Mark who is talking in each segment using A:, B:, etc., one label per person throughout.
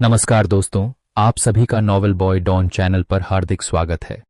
A: नमस्कार दोस्तों, आप सभी का नॉवेल बॉय डॉन चैनल पर हार्दिक स्वागत है।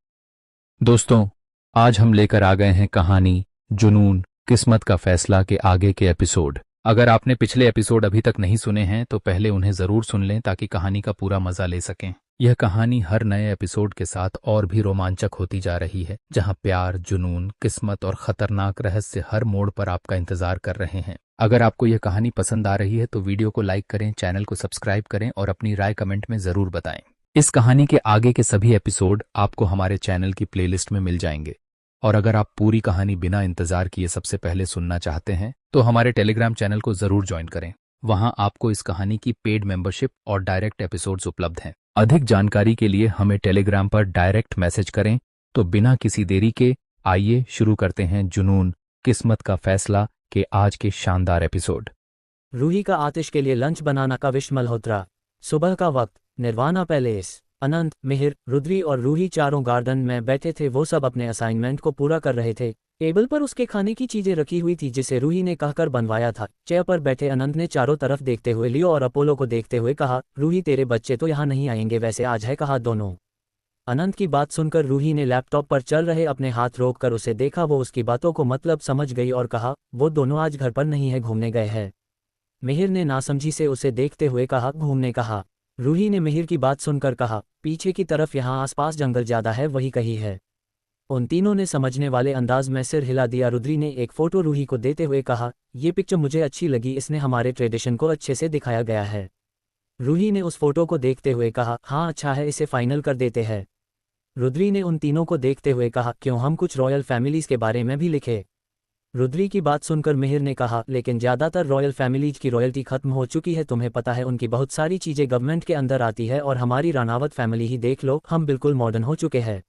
A: दोस्तों, आज हम लेकर आ गए हैं कहानी जुनून किस्मत का फैसला के आगे के एपिसोड। अगर आपने पिछले एपिसोड अभी तक नहीं सुने हैं तो पहले उन्हें जरूर सुन लें ताकि कहानी का पूरा मजा ले सकें। यह कहानी हर नए एपिसोड के साथ और भी रोमांचक होती जा रही है, जहां प्यार, जुनून, किस्मत और खतरनाक रहस्य हर मोड़ पर आपका इंतजार कर रहे हैं। अगर आपको यह कहानी पसंद आ रही है तो वीडियो को लाइक करें, चैनल को सब्सक्राइब करें और अपनी राय कमेंट में जरूर बताएं। इस कहानी के आगे के सभी एपिसोड आपको हमारे चैनल की प्लेलिस्ट में मिल जाएंगे। और अगर आप पूरी कहानी बिना इंतजार किए सबसे पहले सुनना चाहते हैं तो हमारे टेलीग्राम चैनल को जरूर ज्वाइन करें। वहां आपको इस कहानी की पेड मेंबरशिप और डायरेक्ट एपिसोड्स उपलब्ध हैं। अधिक जानकारी के लिए हमें टेलीग्राम पर डायरेक्ट मैसेज करें। तो बिना किसी देरी के आइए शुरू करते हैं जुनून किस्मत का फैसला के आज के शानदार एपिसोड।
B: रूही का आतिश के लिए लंच बनाना का विश मल्होत्रा। सुबह का वक्त, निर्वाणा पैलेस। अनंत, मिहिर, रुद्री और रूही चारों गार्डन में बैठे थे। वो सब अपने असाइनमेंट को पूरा कर रहे थे। टेबल पर उसके खाने की चीजें रखी हुई थी जिसे रूही ने कहकर बनवाया था। चेयर पर बैठे अनंत ने चारों तरफ देखते हुए लियो और अपोलो को देखते हुए कहा, रूही तेरे बच्चे तो यहाँ नहीं आएंगे, वैसे आज है कहा दोनों। अनंत की बात सुनकर रूही ने लैपटॉप पर चल रहे अपने हाथ रोककर उसे देखा। वो उसकी बातों को मतलब समझ गई और कहा, वो दोनों आज घर पर नहीं है, घूमने गए हैं। मिहिर ने नासमझी से उसे देखते हुए कहा, घूमने कहा। रूही ने मिहिर की बात सुनकर कहा, पीछे की तरफ यहाँ आसपास जंगल ज्यादा है, वही कही है। उन तीनों ने समझने वाले अंदाज में सिर हिला दिया। रुद्री ने एक फोटो रूही को देते हुए कहा, ये पिक्चर मुझे अच्छी लगी, इसने हमारे ट्रेडिशन को अच्छे से दिखाया गया है। रूही ने उस फोटो को देखते हुए कहा, हाँ अच्छा है, इसे फाइनल कर देते हैं। रुद्री ने उन तीनों को देखते हुए कहा, क्यों, हम कुछ रॉयल फैमिलीज के बारे में भी लिखे। रुद्री की बात सुनकर मिहिर ने कहा, लेकिन ज़्यादातर रॉयल फैमिलीज की रॉयल्टी खत्म हो चुकी है, तुम्हें पता है उनकी बहुत सारी चीज़ें गवर्नमेंट के अंदर आती है, और हमारी रानावत फैमिली ही देख लो, हम बिल्कुल मॉडर्न हो चुके हैं।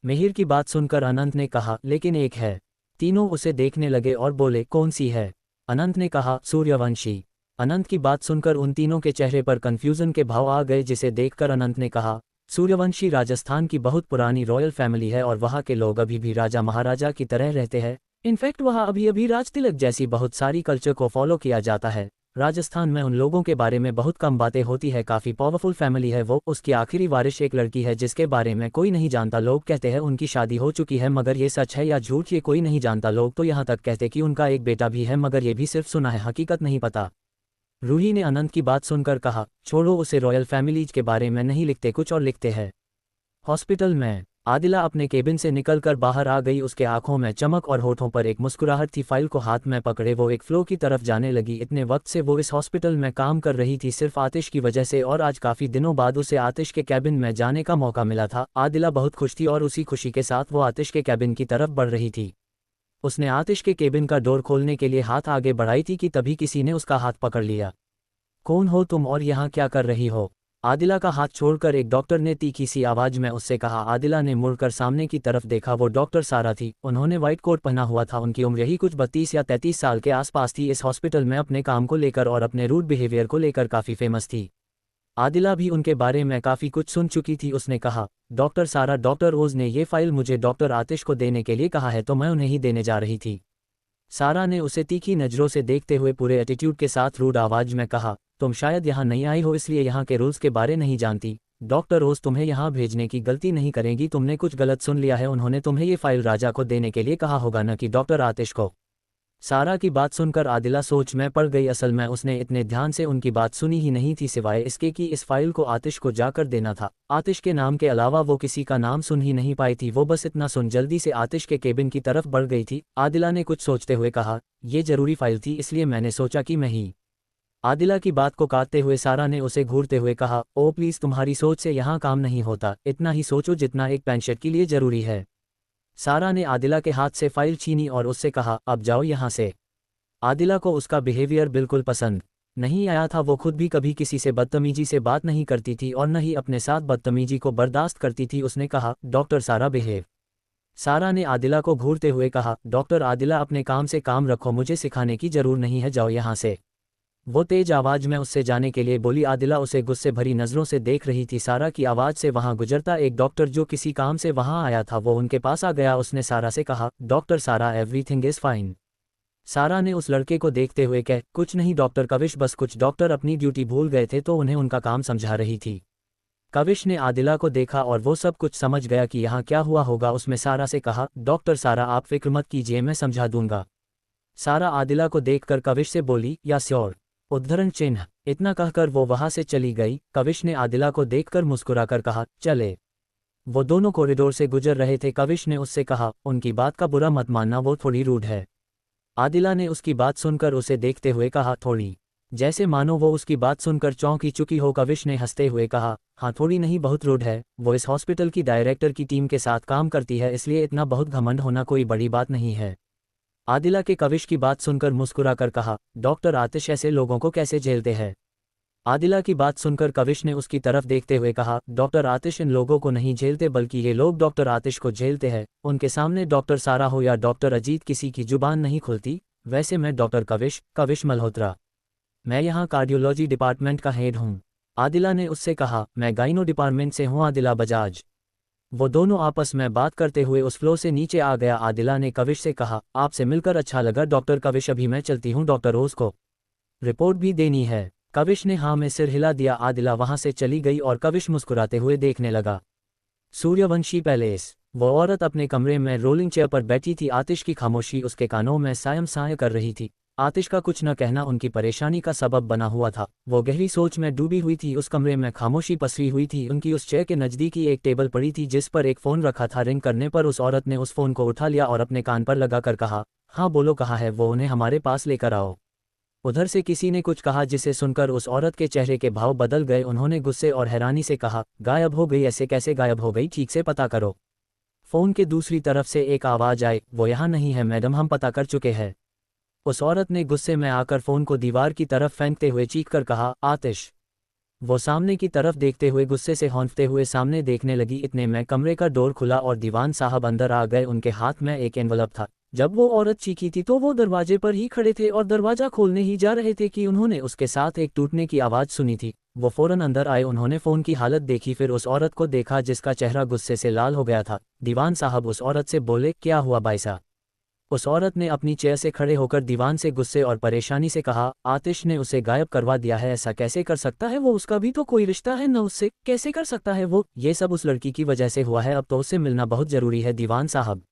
B: मिहिर की बात सुनकर अनंत ने कहा, लेकिन एक है। तीनों उसे देखने लगे और बोले, कौन सी है। अनंत ने कहा, सूर्यवंशी। अनंत की बात सुनकर उन तीनों के चेहरे पर कंफ्यूजन के भाव आ गए, जिसे देखकर अनंत ने कहा, सूर्यवंशी राजस्थान की बहुत पुरानी रॉयल फैमिली है और वहाँ के लोग अभी भी राजा महाराजा की तरह रहते हैं। इनफैक्ट वहाँ अभी अभी राजतिलक जैसी बहुत सारी कल्चर को फॉलो किया जाता है। राजस्थान में उन लोगों के बारे में बहुत कम बातें होती है, काफ़ी पावरफुल फैमिली है वो। उसकी आखिरी वारिश एक लड़की है जिसके बारे में कोई नहीं जानता। लोग कहते हैं उनकी शादी हो चुकी है, मगर ये सच है या झूठ ये कोई नहीं जानता। लोग तो यहाँ तक कहते कि उनका एक बेटा भी है, मगर ये भी सिर्फ सुना है, हकीकत नहीं पता। रूही ने अनंत की बात सुनकर कहा, छोड़ो उसे, रॉयल फैमिलीज के बारे में नहीं लिखते, कुछ और लिखते हैं। हॉस्पिटल में आदिला अपने केबिन से निकलकर बाहर आ गई। उसके आंखों में चमक और होठों पर एक मुस्कुराहट थी। फाइल को हाथ में पकड़े वो एक फ्लो की तरफ जाने लगी। इतने वक्त से वो इस हॉस्पिटल में काम कर रही थी सिर्फ आतिश की वजह से, और आज काफ़ी दिनों बाद उसे आतिश के कैबिन में जाने का मौका मिला था। आदिला बहुत खुश थी और उसी खुशी के साथ वो आतिश के कैबिन की तरफ बढ़ रही थी। उसने आतिश के केबिन का डोर खोलने के लिए हाथ आगे बढ़ाई थी कि तभी किसी ने उसका हाथ पकड़ लिया। कौन हो तुम और यहाँ क्या कर रही हो। आदिला का हाथ छोड़कर एक डॉक्टर ने तीखी सी आवाज में उससे कहा। आदिला ने मुड़कर सामने की तरफ देखा। वो डॉक्टर सारा थी। उन्होंने व्हाइट कोट पहना हुआ था। उनकी उम्र यही कुछ 32 या 33 साल के आसपास थी। इस हॉस्पिटल में अपने काम को लेकर और अपने रूड बिहेवियर को लेकर काफ़ी फेमस थी। आदिला भी उनके बारे में काफ़ी कुछ सुन चुकी थी। उसने कहा, डॉक्टर सारा, डॉक्टर ओज ने ये फाइल मुझे डॉक्टर आतिश को देने के लिए कहा है, तो मैं उन्हें ही देने जा रही थी। सारा ने उसे तीखी नज़रों से देखते हुए पूरे एटीट्यूड के साथ रूड आवाज में कहा, तुम शायद यहाँ नहीं आई हो इसलिए यहाँ के रूल्स के बारे नहीं जानती। डॉक्टर रोज तुम्हें यहाँ भेजने की गलती नहीं करेंगी, तुमने कुछ गलत सुन लिया है। उन्होंने तुम्हें ये फाइल राजा को देने के लिए कहा होगा, न कि डॉक्टर आतिश को। सारा की बात सुनकर आदिला सोच में पड़ गई। असल में उसने इतने ध्यान से उनकी बात सुनी ही नहीं थी, सिवाय इसके कि इस फाइल को आतिश को जाकर देना था। आतिश के नाम के अलावा वो किसी का नाम सुन ही नहीं पाई थी। वो बस इतना सुन जल्दी से आतिश के केबिन की तरफ बढ़ गई थी। आदिला ने कुछ सोचते हुए कहा, ये जरूरी फाइल थी इसलिए मैंने सोचा कि मैं ही। आदिला की बात को काटते हुए सारा ने उसे घूरते हुए कहा, ओ प्लीज़, तुम्हारी सोच से यहाँ काम नहीं होता। इतना ही सोचो जितना एक पैंट शर्ट के लिए ज़रूरी है। सारा ने आदिला के हाथ से फाइल छीनी और उससे कहा, अब जाओ यहाँ से। आदिला को उसका बिहेवियर बिल्कुल पसंद नहीं आया था। वो खुद भी कभी किसी से बदतमीजी से बात नहीं करती थी और न ही अपने साथ बदतमीजी को बर्दाश्त करती थी। उसने कहा, डॉक्टर सारा बिहेव। सारा ने आदिला को घूरते हुए कहा, डॉक्टर आदिला, अपने काम से काम रखो, मुझे सिखाने की जरूर नहीं है, जाओ यहाँ से। वो तेज आवाज में उससे जाने के लिए बोली। आदिला उसे गुस्से भरी नज़रों से देख रही थी। सारा की आवाज़ से वहां गुजरता एक डॉक्टर जो किसी काम से वहां आया था वो उनके पास आ गया। उसने सारा से कहा, डॉक्टर सारा, एवरीथिंग इज़ फाइन। सारा ने उस लड़के को देखते हुए कह, कुछ नहीं डॉक्टर कविश, बस कुछ डॉक्टर अपनी ड्यूटी भूल गए थे तो उन्हें उनका काम समझा रही थी। कविश ने आदिला को देखा और वो सब कुछ समझ गया कि यहाँ क्या हुआ होगा। उसमें सारा से कहा, डॉक्टर सारा आप फिक्र मत कीजिए, मैं समझा दूंगा। सारा आदिला को देखकर कविश से बोली, या श्योर, उद्धरण चिन्ह। इतना कहकर वो वहां से चली गई। कविश ने आदिला को देखकर मुस्कुराकर कहा, चले। वो दोनों कॉरिडोर से गुजर रहे थे। कविश ने उससे कहा, उनकी बात का बुरा मत मानना, वो थोड़ी रूड है। आदिला ने उसकी बात सुनकर उसे देखते हुए कहा, थोड़ी, जैसे मानो वो उसकी बात सुनकर चौंकी चुकी हो। कविश ने हंसते हुए कहा, हाँ थोड़ी नहीं बहुत रूड है। वो इस हॉस्पिटल की डायरेक्टर की टीम के साथ काम करती है, इसलिए इतना बहुत घमंड होना कोई बड़ी बात नहीं है। आदिला के कविश की बात सुनकर मुस्कुराकर कहा, डॉक्टर आतिश ऐसे लोगों को कैसे झेलते हैं? आदिला की बात सुनकर कविश ने उसकी तरफ देखते हुए कहा, डॉक्टर आतिश इन लोगों को नहीं झेलते, बल्कि ये लोग डॉक्टर आतिश को झेलते हैं। उनके सामने डॉक्टर सारा हो या डॉक्टर अजीत, किसी की जुबान नहीं खुलती। वैसे मैं डॉक्टर कविश मल्होत्रा, मैं यहाँ कार्डियोलॉजी डिपार्टमेंट का हेड हूँ। आदिला ने उससे कहा, मैं गाइनो डिपार्टमेंट से हूँ, आदिला बजाज। वो दोनों आपस में बात करते हुए उस फ्लोर से नीचे आ गया। आदिला ने कविश से कहा, आपसे मिलकर अच्छा लगा डॉक्टर कविश, अभी मैं चलती हूँ, डॉक्टर रोज को रिपोर्ट भी देनी है। कविश ने हाँ में सिर हिला दिया। आदिला वहां से चली गई और कविश मुस्कुराते हुए देखने लगा। सूर्यवंशी पैलेस। वो औरत अपने कमरे में रोलिंग चेयर पर बैठी थी। आतिश की खामोशी उसके कानों में सायम साय कर रही थी। आतिश का कुछ न कहना उनकी परेशानी का सबब बना हुआ था। वो गहरी सोच में डूबी हुई थी। उस कमरे में खामोशी पसरी हुई थी। उनकी उस चेयर के नज़दीक ही एक टेबल पड़ी थी जिस पर एक फ़ोन रखा था। रिंग करने पर उस औरत ने उस फ़ोन को उठा लिया और अपने कान पर लगाकर कहा, हाँ बोलो, कहाँ है वो, उन्हें हमारे पास लेकर आओ। उधर से किसी ने कुछ कहा जिसे सुनकर उस औरत के चेहरे के भाव बदल गए। उन्होंने गुस्से और हैरानी से कहा, गायब हो गई? ऐसे कैसे गायब हो गई, ठीक से पता करो। फ़ोन के दूसरी तरफ से एक आवाज़ आई, वो यहाँ नहीं है मैडम, हम पता कर चुके हैं। उस औरत ने गुस्से में आकर फ़ोन को दीवार की तरफ फेंकते हुए चीख कर कहा, आतिश। वो सामने की तरफ देखते हुए गुस्से से हौंफते हुए सामने देखने लगी। इतने में कमरे का डोर खुला और दीवान साहब अंदर आ गए। उनके हाथ में एक एनवलप था। जब वो औरत चीखी थी तो वो दरवाजे पर ही खड़े थे और दरवाजा खोलने ही जा रहे थे कि उन्होंने उसके साथ एक टूटने की आवाज़ सुनी थी। वो फौरन अंदर आए। उन्होंने फ़ोन की हालत देखी, फिर उस औरत को देखा जिसका चेहरा गुस्से से लाल हो गया था। दीवान साहब उस औरत से बोले, क्या हुआ बाईसा? उस औरत ने अपनी चेयर से खड़े होकर दीवान से गुस्से और परेशानी से कहा, आतिश ने उसे गायब करवा दिया है। ऐसा कैसे कर सकता है? वो उसका भी तो कोई रिश्ता है न उससे, कैसे कर सकता है वो? ये सब उस लड़की की वजह से हुआ है। अब तो उससे मिलना बहुत जरूरी है दीवान साहब।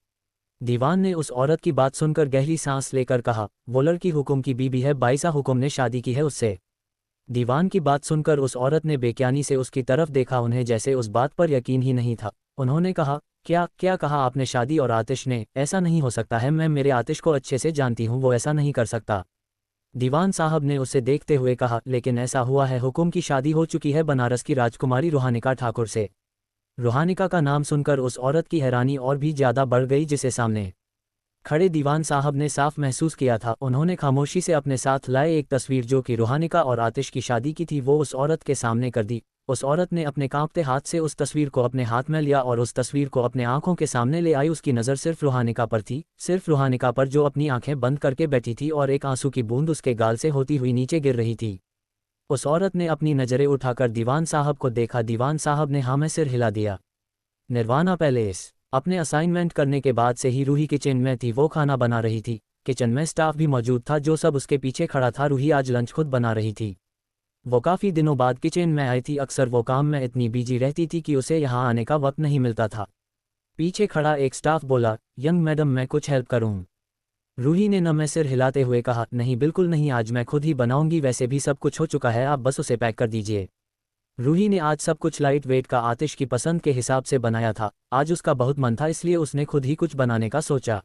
B: दीवान ने उस औरत की बात सुनकर गहरी सांस लेकर कहा, वो लड़की हुकुम की बीबी है, बाईसा हुकुम ने शादी की है उससे। दीवान की बात सुनकर उस औरत ने बेक्यानी से उसकी तरफ देखा। उन्हें जैसे उस बात पर यकीन ही नहीं था। उन्होंने कहा, क्या क्या कहा आपने? शादी और आतिश ने? ऐसा नहीं हो सकता है, मैं मेरे आतिश को अच्छे से जानती हूँ, वो ऐसा नहीं कर सकता। दीवान साहब ने उसे देखते हुए कहा, लेकिन ऐसा हुआ है, हुकुम की शादी हो चुकी है बनारस की राजकुमारी रूहानिका ठाकुर से। रूहानिका का नाम सुनकर उस औरत की हैरानी और भी ज्यादा बढ़ गई, जिसे सामने खड़े दीवान साहब ने साफ महसूस किया था। उन्होंने खामोशी से अपने साथ लाए एक तस्वीर जो कि रूहानिका और आतिश की शादी की थी, वो उस औरत के सामने कर दी। उस औरत ने अपने कांपते हाथ से उस तस्वीर को अपने हाथ में लिया और उस तस्वीर को अपने आंखों के सामने ले आई। उसकी नज़र सिर्फ रूहानिका पर थी, सिर्फ रूहानिका पर, जो अपनी आंखें बंद करके बैठी थी और एक आंसू की बूंद उसके गाल से होती हुई नीचे गिर रही थी। उस औरत ने अपनी नज़रें उठाकर दीवान साहब को देखा। दीवान साहब ने हाँ में सिर हिला दिया। निर्वाणा पैलेस। अपने असाइनमेंट करने के बाद से ही रूही किचन में थी। वो खाना बना रही थी। किचन में स्टाफ भी मौजूद था जो सब उसके पीछे खड़ा था। रूही आज लंच खुद बना रही थी। वो काफ़ी दिनों बाद किचन में आई थी। अक्सर वो काम में इतनी बिजी रहती थी कि उसे यहाँ आने का वक्त नहीं मिलता था। पीछे खड़ा एक स्टाफ बोला, यंग मैडम मैं कुछ हेल्प करूँ? रूही ने न में सिर हिलाते हुए कहा, नहीं बिल्कुल नहीं, आज मैं खुद ही बनाऊंगी, वैसे भी सब कुछ हो चुका है, आप बस उसे पैक कर दीजिए। रूही ने आज सब कुछ लाइट वेट का आतिश की पसंद के हिसाब से बनाया था। आज उसका बहुत मन था, इसलिए उसने खुद ही कुछ बनाने का सोचा।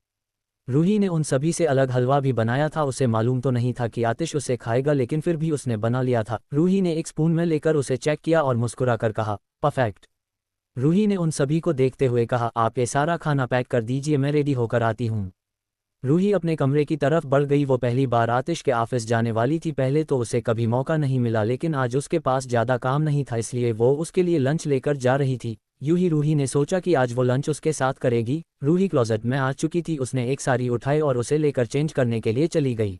B: रूही ने उन सभी से अलग हलवा भी बनाया था। उसे मालूम तो नहीं था कि आतिश उसे खाएगा, लेकिन फिर भी उसने बना लिया था। रूही ने एक स्पून में लेकर उसे चेक किया और मुस्कुरा कर कहा, परफेक्ट। रूही ने उन सभी को देखते हुए कहा, आप ये सारा खाना पैक कर दीजिए, मैं रेडी होकर आती हूँ। रूही अपने कमरे की तरफ बढ़ गई। वो पहली बार आतिश के ऑफिस जाने वाली थी। पहले तो उसे कभी मौका नहीं मिला, लेकिन आज उसके पास ज़्यादा काम नहीं था, इसलिए वो उसके लिए लंच लेकर जा रही थी। यूं ही रूही ने सोचा कि आज वो लंच उसके साथ करेगी। रूही क्लोजेट में आ चुकी थी। उसने एक साड़ी उठाई और उसे लेकर चेंज करने के लिए चली गई।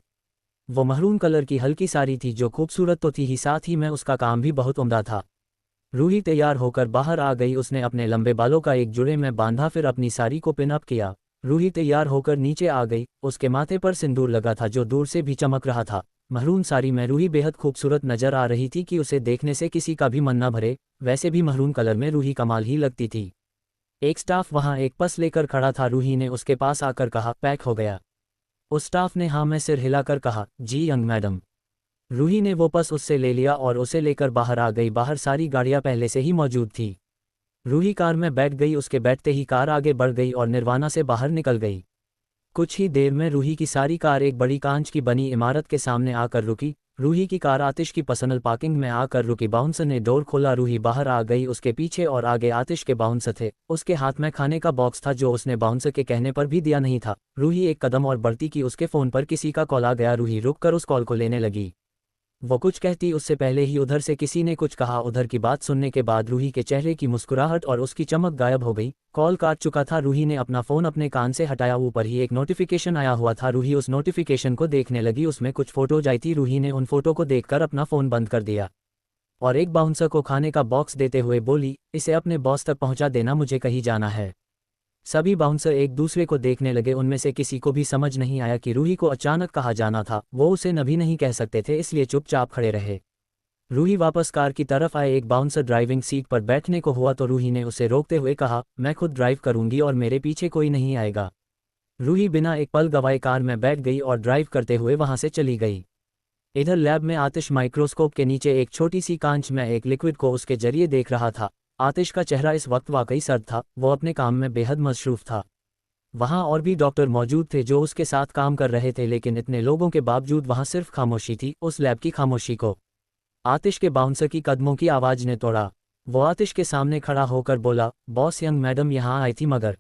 B: वो महरून कलर की हल्की साड़ी थी जो खूबसूरत तो थी ही, साथ ही में उसका काम भी बहुत उम्दा था। रूही तैयार होकर बाहर आ गई। उसने अपने लंबे बालों का एक जुड़े में बांधा, फिर अपनी साड़ी को पिन अप किया। रूही तैयार होकर नीचे आ गई, उसके माथे पर सिंदूर लगा था जो दूर से भी चमक रहा था। महरून साड़ी में रूही बेहद खूबसूरत नजर आ रही थी कि उसे देखने से किसी का भी मन न भरे। वैसे भी महरून कलर में रूही कमाल ही लगती थी। एक स्टाफ वहां एक पर्स लेकर खड़ा था। रूही ने उसके पास आकर कहा, पैक हो गया? उस स्टाफ ने हाँ में सिर हिलाकर कहा, जी यंग मैडम। रूही ने वो पर्स उससे ले लिया और उसे लेकर बाहर आ गई। बाहर सारी गाड़ियां पहले से ही मौजूद थी। रूही कार में बैठ गई। उसके बैठते ही कार आगे बढ़ गई और निर्वाणा से बाहर निकल गई। कुछ ही देर में रूही की सारी कार एक बड़ी कांच की बनी इमारत के सामने आकर रुकी। रूही की कार आतिश की पर्सनल पार्किंग में आकर रुकी। बाउंसर ने डोर खोला। रूही बाहर आ गई। उसके पीछे और आगे आतिश के बाउंसर थे। उसके हाथ में खाने का बॉक्स था जो उसने बाउंसर के कहने पर भी दिया नहीं था। रूही एक कदम और बढ़ती कि उसके फ़ोन पर किसी का कॉल आ गया। रूही रुककर उस कॉल को लेने लगी। वो कुछ कहती उससे पहले ही उधर से किसी ने कुछ कहा। उधर की बात सुनने के बाद रूही के चेहरे की मुस्कुराहट और उसकी चमक गायब हो गई। कॉल काट चुका था। रूही ने अपना फ़ोन अपने कान से हटाया। ऊपर ही एक नोटिफिकेशन आया हुआ था। रूही उस नोटिफिकेशन को देखने लगी। उसमें कुछ फोटोज आई थी। रूही ने उन फोटो को देखकर अपना फ़ोन बंद कर दिया और एक बाउंसर को खाने का बॉक्स देते हुए बोली, इसे अपने बॉस तक पहुंचा देना, मुझे कहीं जाना है। सभी बाउंसर एक दूसरे को देखने लगे। उनमें से किसी को भी समझ नहीं आया कि रूही को अचानक कहाँ जाना था। वो उसे नभी नहीं कह सकते थे, इसलिए चुपचाप खड़े रहे। रूही वापस कार की तरफ आए। एक बाउंसर ड्राइविंग सीट पर बैठने को हुआ तो रूही ने उसे रोकते हुए कहा, मैं खुद ड्राइव करूंगी और मेरे पीछे कोई नहीं आएगा। रूही बिना एक पल गवाए कार में बैठ गई और ड्राइव करते हुए वहां से चली गई। इधर लैब में आतिश माइक्रोस्कोप के नीचे एक छोटी सी कांच में एक लिक्विड को उसके जरिए देख रहा था। आतिश का चेहरा इस वक्त वाकई सर्द था। वो अपने काम में बेहद मसरूफ था। वहां और भी डॉक्टर मौजूद थे जो उसके साथ काम कर रहे थे, लेकिन इतने लोगों के बावजूद वहां सिर्फ खामोशी थी। उस लैब की खामोशी को आतिश के बाउंसर की कदमों की आवाज ने तोड़ा। वो आतिश के सामने खड़ा होकर बोला, बॉस यंग मैडम यहाँ आई थी मगर।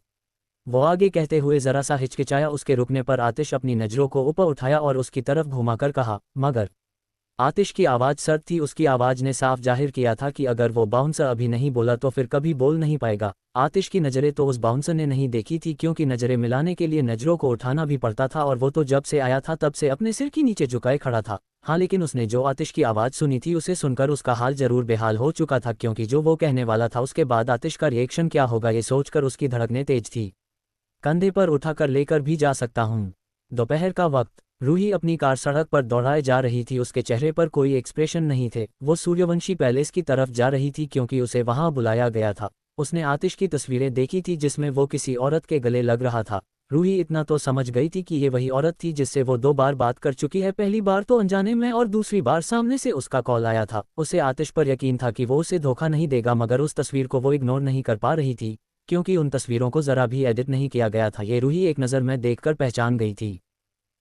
B: वो आगे कहते हुए जरा सा हिचकिचाया। उसके रुकने पर आतिश अपनी नजरों को ऊपर उठाया और उसकी तरफ घुमाकर कहा, मगर। आतिश की आवाज़ सर्द थी। उसकी आवाज़ ने साफ जाहिर किया था कि अगर वो बाउंसर अभी नहीं बोला तो फिर कभी बोल नहीं पाएगा। आतिश की नज़रें तो उस बाउंसर ने नहीं देखी थी, क्योंकि नज़रें मिलाने के लिए नज़रों को उठाना भी पड़ता था और वो तो जब से आया था तब से अपने सिर की नीचे झुकाए खड़ा था। हाँ, लेकिन उसने जो आतिश की आवाज़ सुनी थी उसे सुनकर उसका हाल जरूर बेहाल हो चुका था, क्योंकि जो वो कहने वाला था उसके बाद आतिश का रिएक्शन क्या होगा ये सोचकर उसकी धड़कनें तेज थी। कंधे पर उठाकर लेकर भी जा सकता हूँ। दोपहर का वक्त। रूही अपनी कार सड़क पर दौड़ाए जा रही थी। उसके चेहरे पर कोई एक्सप्रेशन नहीं थे। वो सूर्यवंशी पैलेस की तरफ जा रही थी क्योंकि उसे वहां बुलाया गया था। उसने आतिश की तस्वीरें देखी थी जिसमें वो किसी औरत के गले लग रहा था। रूही इतना तो समझ गई थी कि ये वही औरत थी जिससे वो 2 बार बात कर चुकी है। पहली बार तो अनजाने में और दूसरी बार सामने से उसका कॉल आया था। उसे आतिश पर यकीन था कि वो उसे धोखा नहीं देगा, मगर उस तस्वीर को वो इग्नोर नहीं कर पा रही थी क्योंकि उन तस्वीरों को जरा भी एडिट नहीं किया गया था। ये रूही एक नज़र में देखकर पहचान गई थी।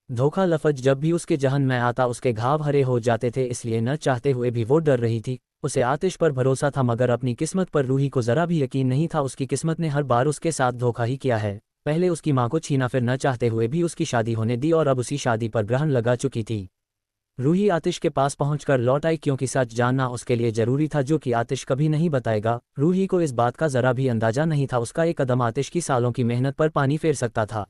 B: धोखा लफ्ज जब भी उसके जहन में आता उसके घाव हरे हो जाते थे, इसलिए न चाहते हुए भी वो डर रही थी। उसे आतिश पर भरोसा था, मगर अपनी किस्मत पर रूही को जरा भी यकीन नहीं था। उसकी किस्मत ने हर बार उसके साथ धोखा ही किया है। पहले उसकी मां को छीना, फिर न चाहते हुए भी उसकी शादी होने दी और अब उसी शादी पर ग्रहण लगा चुकी थी। रूही आतिश के पास पहुंचकर लौट आई क्योंकि सच जानना उसके लिए जरूरी था, जो कि आतिश कभी नहीं बताएगा। रूही को इस बात का जरा भी अंदाजा नहीं था। उसका एक कदम आतिश की सालों की मेहनत पर पानी फेर सकता था।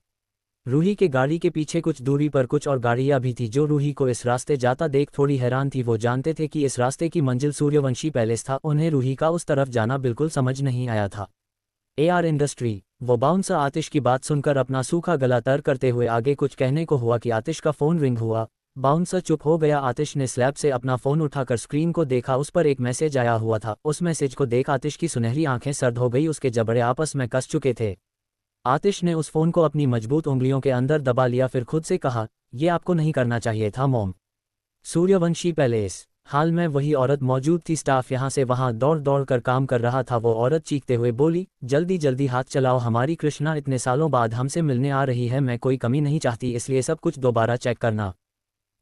B: रूही के गाड़ी के पीछे कुछ दूरी पर कुछ और गाड़ियां भी थी जो रूही को इस रास्ते जाता देख थोड़ी हैरान थी। वो जानते थे कि इस रास्ते की मंजिल सूर्यवंशी पैलेस था। उन्हें रूही का उस तरफ जाना बिल्कुल समझ नहीं आया था। AR industry. वो बाउंसर आतिश की बात सुनकर अपना सूखा गला तर करते हुए आगे कुछ कहने को हुआ कि आतिश का फ़ोन रिंग हुआ। बाउंसर चुप हो गया। आतिश ने स्लैब से अपना फ़ोन उठाकर स्क्रीन को देखा। उस पर एक मैसेज आया हुआ था। उस मैसेज को देख आतिश की सुनहरी आंखें सर्द हो गई। उसके जबड़े आपस में कस चुके थे। आतिश ने उस फ़ोन को अपनी मजबूत उंगलियों के अंदर दबा लिया, फिर खुद से कहा, यह आपको नहीं करना चाहिए था मॉम। सूर्यवंशी पैलेस। हाल में वही औरत मौजूद थी। स्टाफ यहाँ से वहाँ दौड़ दौड़ कर काम कर रहा था। वो औरत चीखते हुए बोली, जल्दी जल्दी हाथ चलाओ, हमारी कृष्णा इतने सालों बाद हमसे मिलने आ रही है। मैं कोई कमी नहीं चाहती, इसलिए सब कुछ दोबारा चेक करना।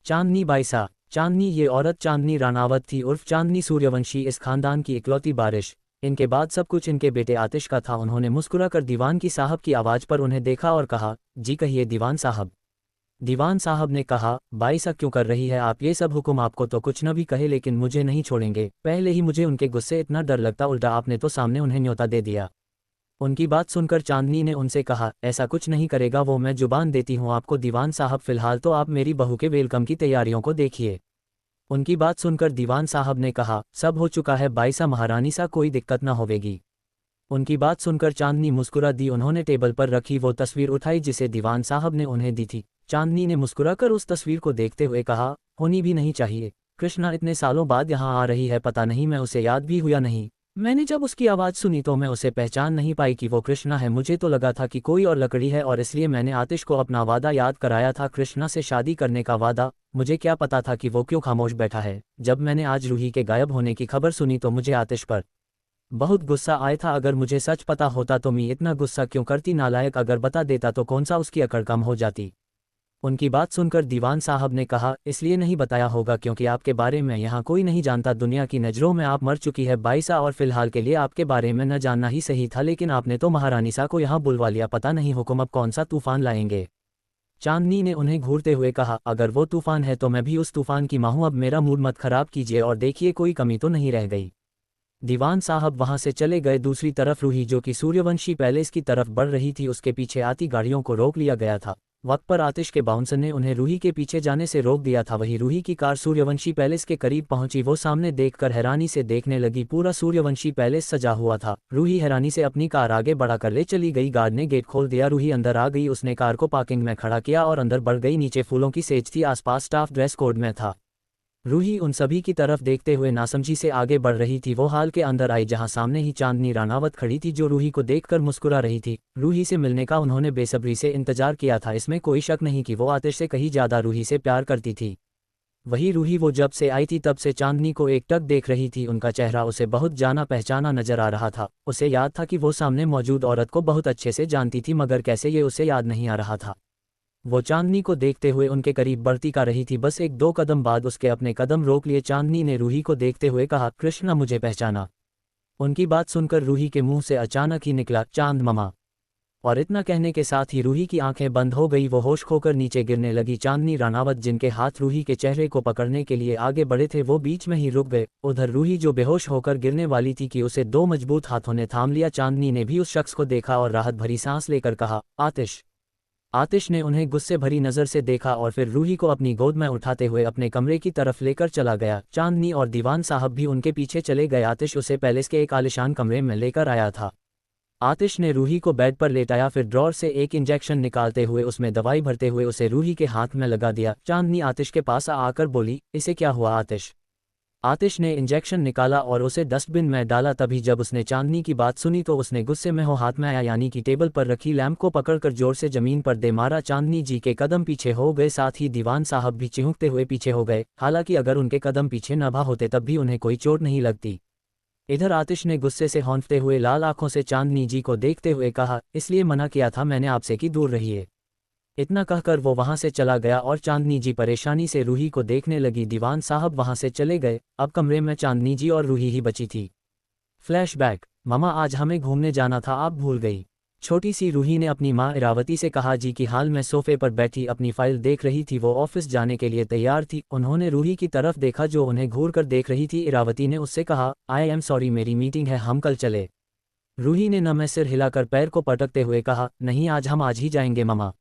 B: चांदनी बाईसा। चांदनी, ये औरत चांदनी रानावत थी उर्फ चांदनी सूर्यवंशी, इस खानदान की इकलौती बारिश। इनके बाद सब कुछ इनके बेटे आतिश का था। उन्होंने मुस्कुराकर दीवान की साहब की आवाज़ पर उन्हें देखा और कहा, जी कहिए दीवान साहब। दीवान साहब ने कहा, बाईसा क्यों कर रही है आप ये सब हुक्म? आपको तो कुछ न भी कहे लेकिन मुझे नहीं छोड़ेंगे। पहले ही मुझे उनके गुस्से इतना डर लगता, उल्टा आपने तो सामने उन्हें न्योता दे दिया। उनकी बात सुनकर चांदनी ने उनसे कहा, ऐसा कुछ नहीं करेगा वो, मैं जुबान देती हूँ आपको दीवान साहब। फिलहाल तो आप मेरी बहू के वेलकम की तैयारियों को देखिए। उनकी बात सुनकर दीवान साहब ने कहा, सब हो चुका है बाईसा महारानी सा, कोई दिक्कत ना होवेगी। उनकी बात सुनकर चांदनी मुस्कुरा दी। उन्होंने टेबल पर रखी वो तस्वीर उठाई जिसे दीवान साहब ने उन्हें दी थी। चांदनी ने मुस्कुराकर उस तस्वीर को देखते हुए कहा, होनी भी नहीं चाहिए। कृष्णा इतने सालों बाद यहाँ आ रही है, पता नहीं मैं उसे याद भी हुआ या नहीं। मैंने जब उसकी आवाज़ सुनी तो मैं उसे पहचान नहीं पाई कि वो कृष्णा है। मुझे तो लगा था कि कोई और लकड़ी है और इसलिए मैंने आतिश को अपना वादा याद कराया था, कृष्णा से शादी करने का वादा। मुझे क्या पता था कि वो क्यों खामोश बैठा है। जब मैंने आज रूही के गायब होने की खबर सुनी तो मुझे आतिश पर बहुत गुस्सा आया था। अगर मुझे सच पता होता तो मैं इतना गुस्सा क्यों करती। नालायक, अगर बता देता तो कौन सा उसकी अकड़ कम हो जाती। उनकी बात सुनकर दीवान साहब ने कहा, इसलिए नहीं बताया होगा क्योंकि आपके बारे में यहाँ कोई नहीं जानता। दुनिया की नज़रों में आप मर चुकी है बाईसा, और फिलहाल के लिए आपके बारे में न जानना ही सही था। लेकिन आपने तो महारानी सा को यहाँ बुलवा लिया। पता नहीं हुक्म अब कौन सा तूफान लाएंगे। चांदनी ने उन्हें घूरते हुए कहा, अगर वो तूफान है तो मैं भी उस तूफान की माँ हूँ। अब मेरा मूड मत खराब कीजिए और देखिए कोई कमी तो नहीं रह गई। दीवान साहब वहां से चले गए। दूसरी तरफ रूही जो कि सूर्यवंशी पैलेस की तरफ बढ़ रही थी, उसके पीछे आती गाड़ियों को रोक लिया गया था। वक्त पर आतिश के बाउंसर ने उन्हें रूही के पीछे जाने से रोक दिया था। वही रूही की कार सूर्यवंशी पैलेस के करीब पहुंची। वो सामने देखकर हैरानी से देखने लगी। पूरा सूर्यवंशी पैलेस सजा हुआ था। रूही हैरानी से अपनी कार आगे बढ़ाकर ले चली गई। गार्ड ने गेट खोल दिया। रूही अंदर आ गई। उसने कार को पार्किंग में खड़ा किया और अंदर बढ़ गई। नीचे फूलों की सेज थी। आसपास स्टाफ ड्रेस कोड में था। रूही उन सभी की तरफ देखते हुए नासमझी से आगे बढ़ रही थी। वो हाल के अंदर आई जहां सामने ही चांदनी रानावत खड़ी थी, जो रूही को देखकर मुस्कुरा रही थी। रूही से मिलने का उन्होंने बेसब्री से इंतजार किया था। इसमें कोई शक नहीं कि वो आतिश से कहीं ज्यादा रूही से प्यार करती थी। वही रूही वो जब से आई थी तब से चांदनी को एकटक देख रही थी। उनका चेहरा उसे बहुत जाना पहचाना नजर आ रहा था। उसे याद था कि वो सामने मौजूद औरत को बहुत अच्छे से जानती थी, मगर कैसे ये उसे याद नहीं आ रहा था। वो चांदनी को देखते हुए उनके करीब बढ़ती का रही थी। बस एक दो कदम बाद उसके अपने कदम रोक लिए। चांदनी ने रूही को देखते हुए कहा, कृष्णा मुझे पहचाना। उनकी बात सुनकर रूही के मुंह से अचानक ही निकला, चांद ममा। और इतना कहने के साथ ही रूही की आंखें बंद हो गई। वो होश खोकर नीचे गिरने लगी। चांदनी रानावत जिनके हाथ रूही के चेहरे को पकड़ने के लिए आगे बढ़े थे, वो बीच में ही रुक गए। उधर रूही जो बेहोश होकर गिरने वाली थी कि उसे दो मजबूत हाथों ने थाम लिया। चांदनी ने भी उस शख्स को देखा और राहत भरी सांस लेकर कहा, आतिश। आतिश ने उन्हें गुस्से भरी नज़र से देखा और फिर रूही को अपनी गोद में उठाते हुए अपने कमरे की तरफ लेकर चला गया। चांदनी और दीवान साहब भी उनके पीछे चले गए। आतिश उसे पैलेस के एक आलिशान कमरे में लेकर आया था। आतिश ने रूही को बेड पर लेटाया, फिर ड्रॉर से एक इंजेक्शन निकालते हुए उसमें दवाई भरते हुए उसे रूही के हाथ में लगा दिया। चांदनी आतिश के पास आकर बोली, इसे क्या हुआ आतिश? आतिश ने इंजेक्शन निकाला और उसे डस्टबिन में डाला। तभी जब उसने चांदनी की बात सुनी तो उसने गुस्से में हो हाथ में आया यानी कि टेबल पर रखी लैंप को पकड़कर जोर से जमीन पर दे मारा। चांदनी जी के कदम पीछे हो गए, साथ ही दीवान साहब भी चिहुकते हुए पीछे हो गए। हालांकि अगर उनके कदम पीछे न भा होते तब भी उन्हें कोई चोट नहीं लगती। इधर आतिश ने गुस्से से हौंफते हुए लाल आंखों से चांदनी जी को देखते हुए कहा, इसलिए मना किया था मैंने आपसे कि दूर रहिए। इतना कहकर वो वहां से चला गया और चांदनी जी परेशानी से रूही को देखने लगी। दीवान साहब वहां से चले गए। अब कमरे में चांदनी जी और रूही ही बची थी। फ्लैशबैक, ममा आज हमें घूमने जाना था, आप भूल गई। छोटी सी रूही ने अपनी माँ इरावती से कहा। जी की हाल में सोफे पर बैठी अपनी फाइल देख रही थी। वो ऑफिस जाने के लिए तैयार थी। उन्होंने रूही की तरफ देखा जो उन्हें घूर कर देख रही थी। इरावती ने उससे कहा, आई एम सॉरी मेरी मीटिंग है, हम कल चले। रूही ने नमे सिर हिलाकर पैर को पटकते हुए कहा, नहीं हम आज ही जाएंगे ममा।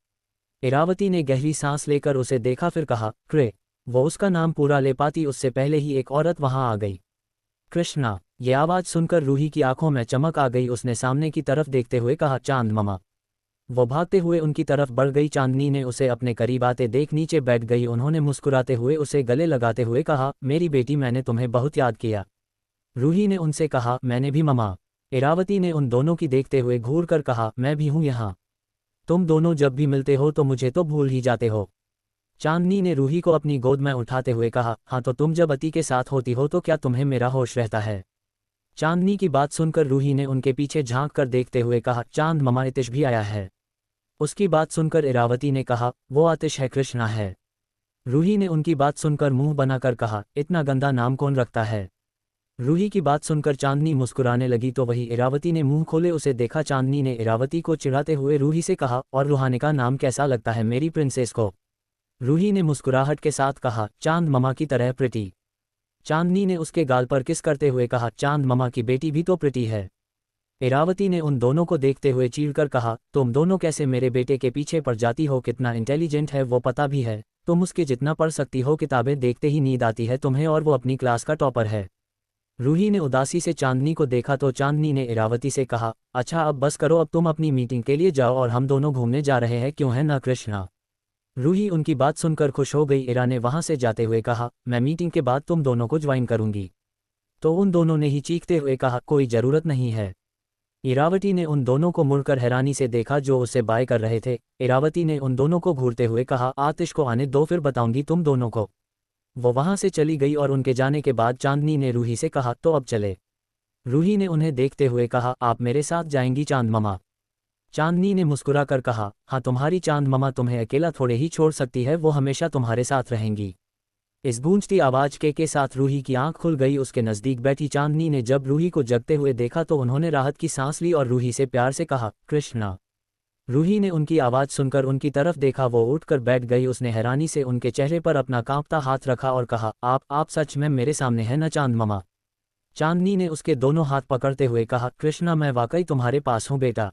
B: इरावती ने गहरी सांस लेकर उसे देखा, फिर कहा, क्रे। वो उसका नाम पूरा ले पाती उससे पहले ही एक औरत वहां आ गई। कृष्णा। ये आवाज़ सुनकर रूही की आंखों में चमक आ गई। उसने सामने की तरफ देखते हुए कहा, चांद ममा। वो भागते हुए उनकी तरफ बढ़ गई। चांदनी ने उसे अपने करीब आते देख नीचे बैठ गई। उन्होंने मुस्कुराते हुए उसे गले लगाते हुए कहा, मेरी बेटी मैंने तुम्हें बहुत याद किया। रूही ने उनसे कहा, मैंने भी ममा। इरावती ने उन दोनों की देखते हुए घूर कर कहा, मैं भी हूं यहाँ। तुम दोनों जब भी मिलते हो तो मुझे तो भूल ही जाते हो। चांदनी ने रूही को अपनी गोद में उठाते हुए कहा, हाँ तो तुम जब अति के साथ होती हो तो क्या तुम्हें मेरा होश रहता है? चांदनी की बात सुनकर रूही ने उनके पीछे झांक कर देखते हुए कहा, चांद ममा आतिश भी आया है। उसकी बात सुनकर इरावती ने कहा, वो आतिश है, कृष्णा है। रूही ने उनकी बात सुनकर मुंह बनाकर कहा, इतना गंदा नाम कौन रखता है? रूही की बात सुनकर चांदनी मुस्कुराने लगी तो वही इरावती ने मुंह खोले उसे देखा। चांदनी ने इरावती को चिढ़ाते हुए रूही से कहा, और रूहानी का नाम कैसा लगता है मेरी प्रिंसेस को? रूही ने मुस्कुराहट के साथ कहा, चांद ममा की तरह प्रिटी। चांदनी ने उसके गाल पर किस करते हुए कहा, चांद ममा की बेटी भी तो प्रिटी है। इरावती ने उन दोनों को देखते हुए चीढ़कर कहा, तुम दोनों कैसे मेरे बेटे के पीछे पड़ जाती हो? कितना इंटेलिजेंट है वो पता भी है? तुम उसके जितना पढ़ सकती हो, किताबें देखते ही नींद आती है तुम्हें, और वो अपनी क्लास का टॉपर है। रूही ने उदासी से चांदनी को देखा तो चांदनी ने इरावती से कहा, अच्छा अब बस करो, अब तुम अपनी मीटिंग के लिए जाओ और हम दोनों घूमने जा रहे हैं, क्यों है ना कृष्णा। रूही उनकी बात सुनकर खुश हो गई। इरा ने वहां से जाते हुए कहा, मैं मीटिंग के बाद तुम दोनों को ज्वाइन करूंगी। तो उन दोनों ने ही चीखते हुए कहा, कोई जरूरत नहीं है। इरावती ने उन दोनों को मुड़कर हैरानी से देखा जो उससे बाय कर रहे थे। इरावती ने उन दोनों को घूरते हुए कहा, आतिश को आने दो, फिर बताऊंगी तुम दोनों को। वो वहां से चली गई और उनके जाने के बाद चांदनी ने रूही से कहा, तो अब चले। रूही ने उन्हें देखते हुए कहा, आप मेरे साथ जाएंगी चांद ममा। चांदनी ने मुस्कुरा कर कहा, हाँ तुम्हारी चांद ममा तुम्हें अकेला थोड़े ही छोड़ सकती है, वो हमेशा तुम्हारे साथ रहेंगी। इस गूंजती आवाज के साथ रूही की आंख खुल गई। उसके नजदीक बैठी चांदनी ने जब रूही को जगते हुए देखा तो उन्होंने राहत की सांस ली और रूही से प्यार से कहा, कृष्णा। रूही ने उनकी आवाज सुनकर उनकी तरफ देखा। वो उठकर बैठ गई। उसने हैरानी से उनके चेहरे पर अपना कांपता हाथ रखा और कहा, आप सच में मेरे सामने हैं ना चांद ममा। चांदनी ने उसके दोनों हाथ पकड़ते हुए कहा, कृष्णा मैं वाकई तुम्हारे पास हूँ बेटा।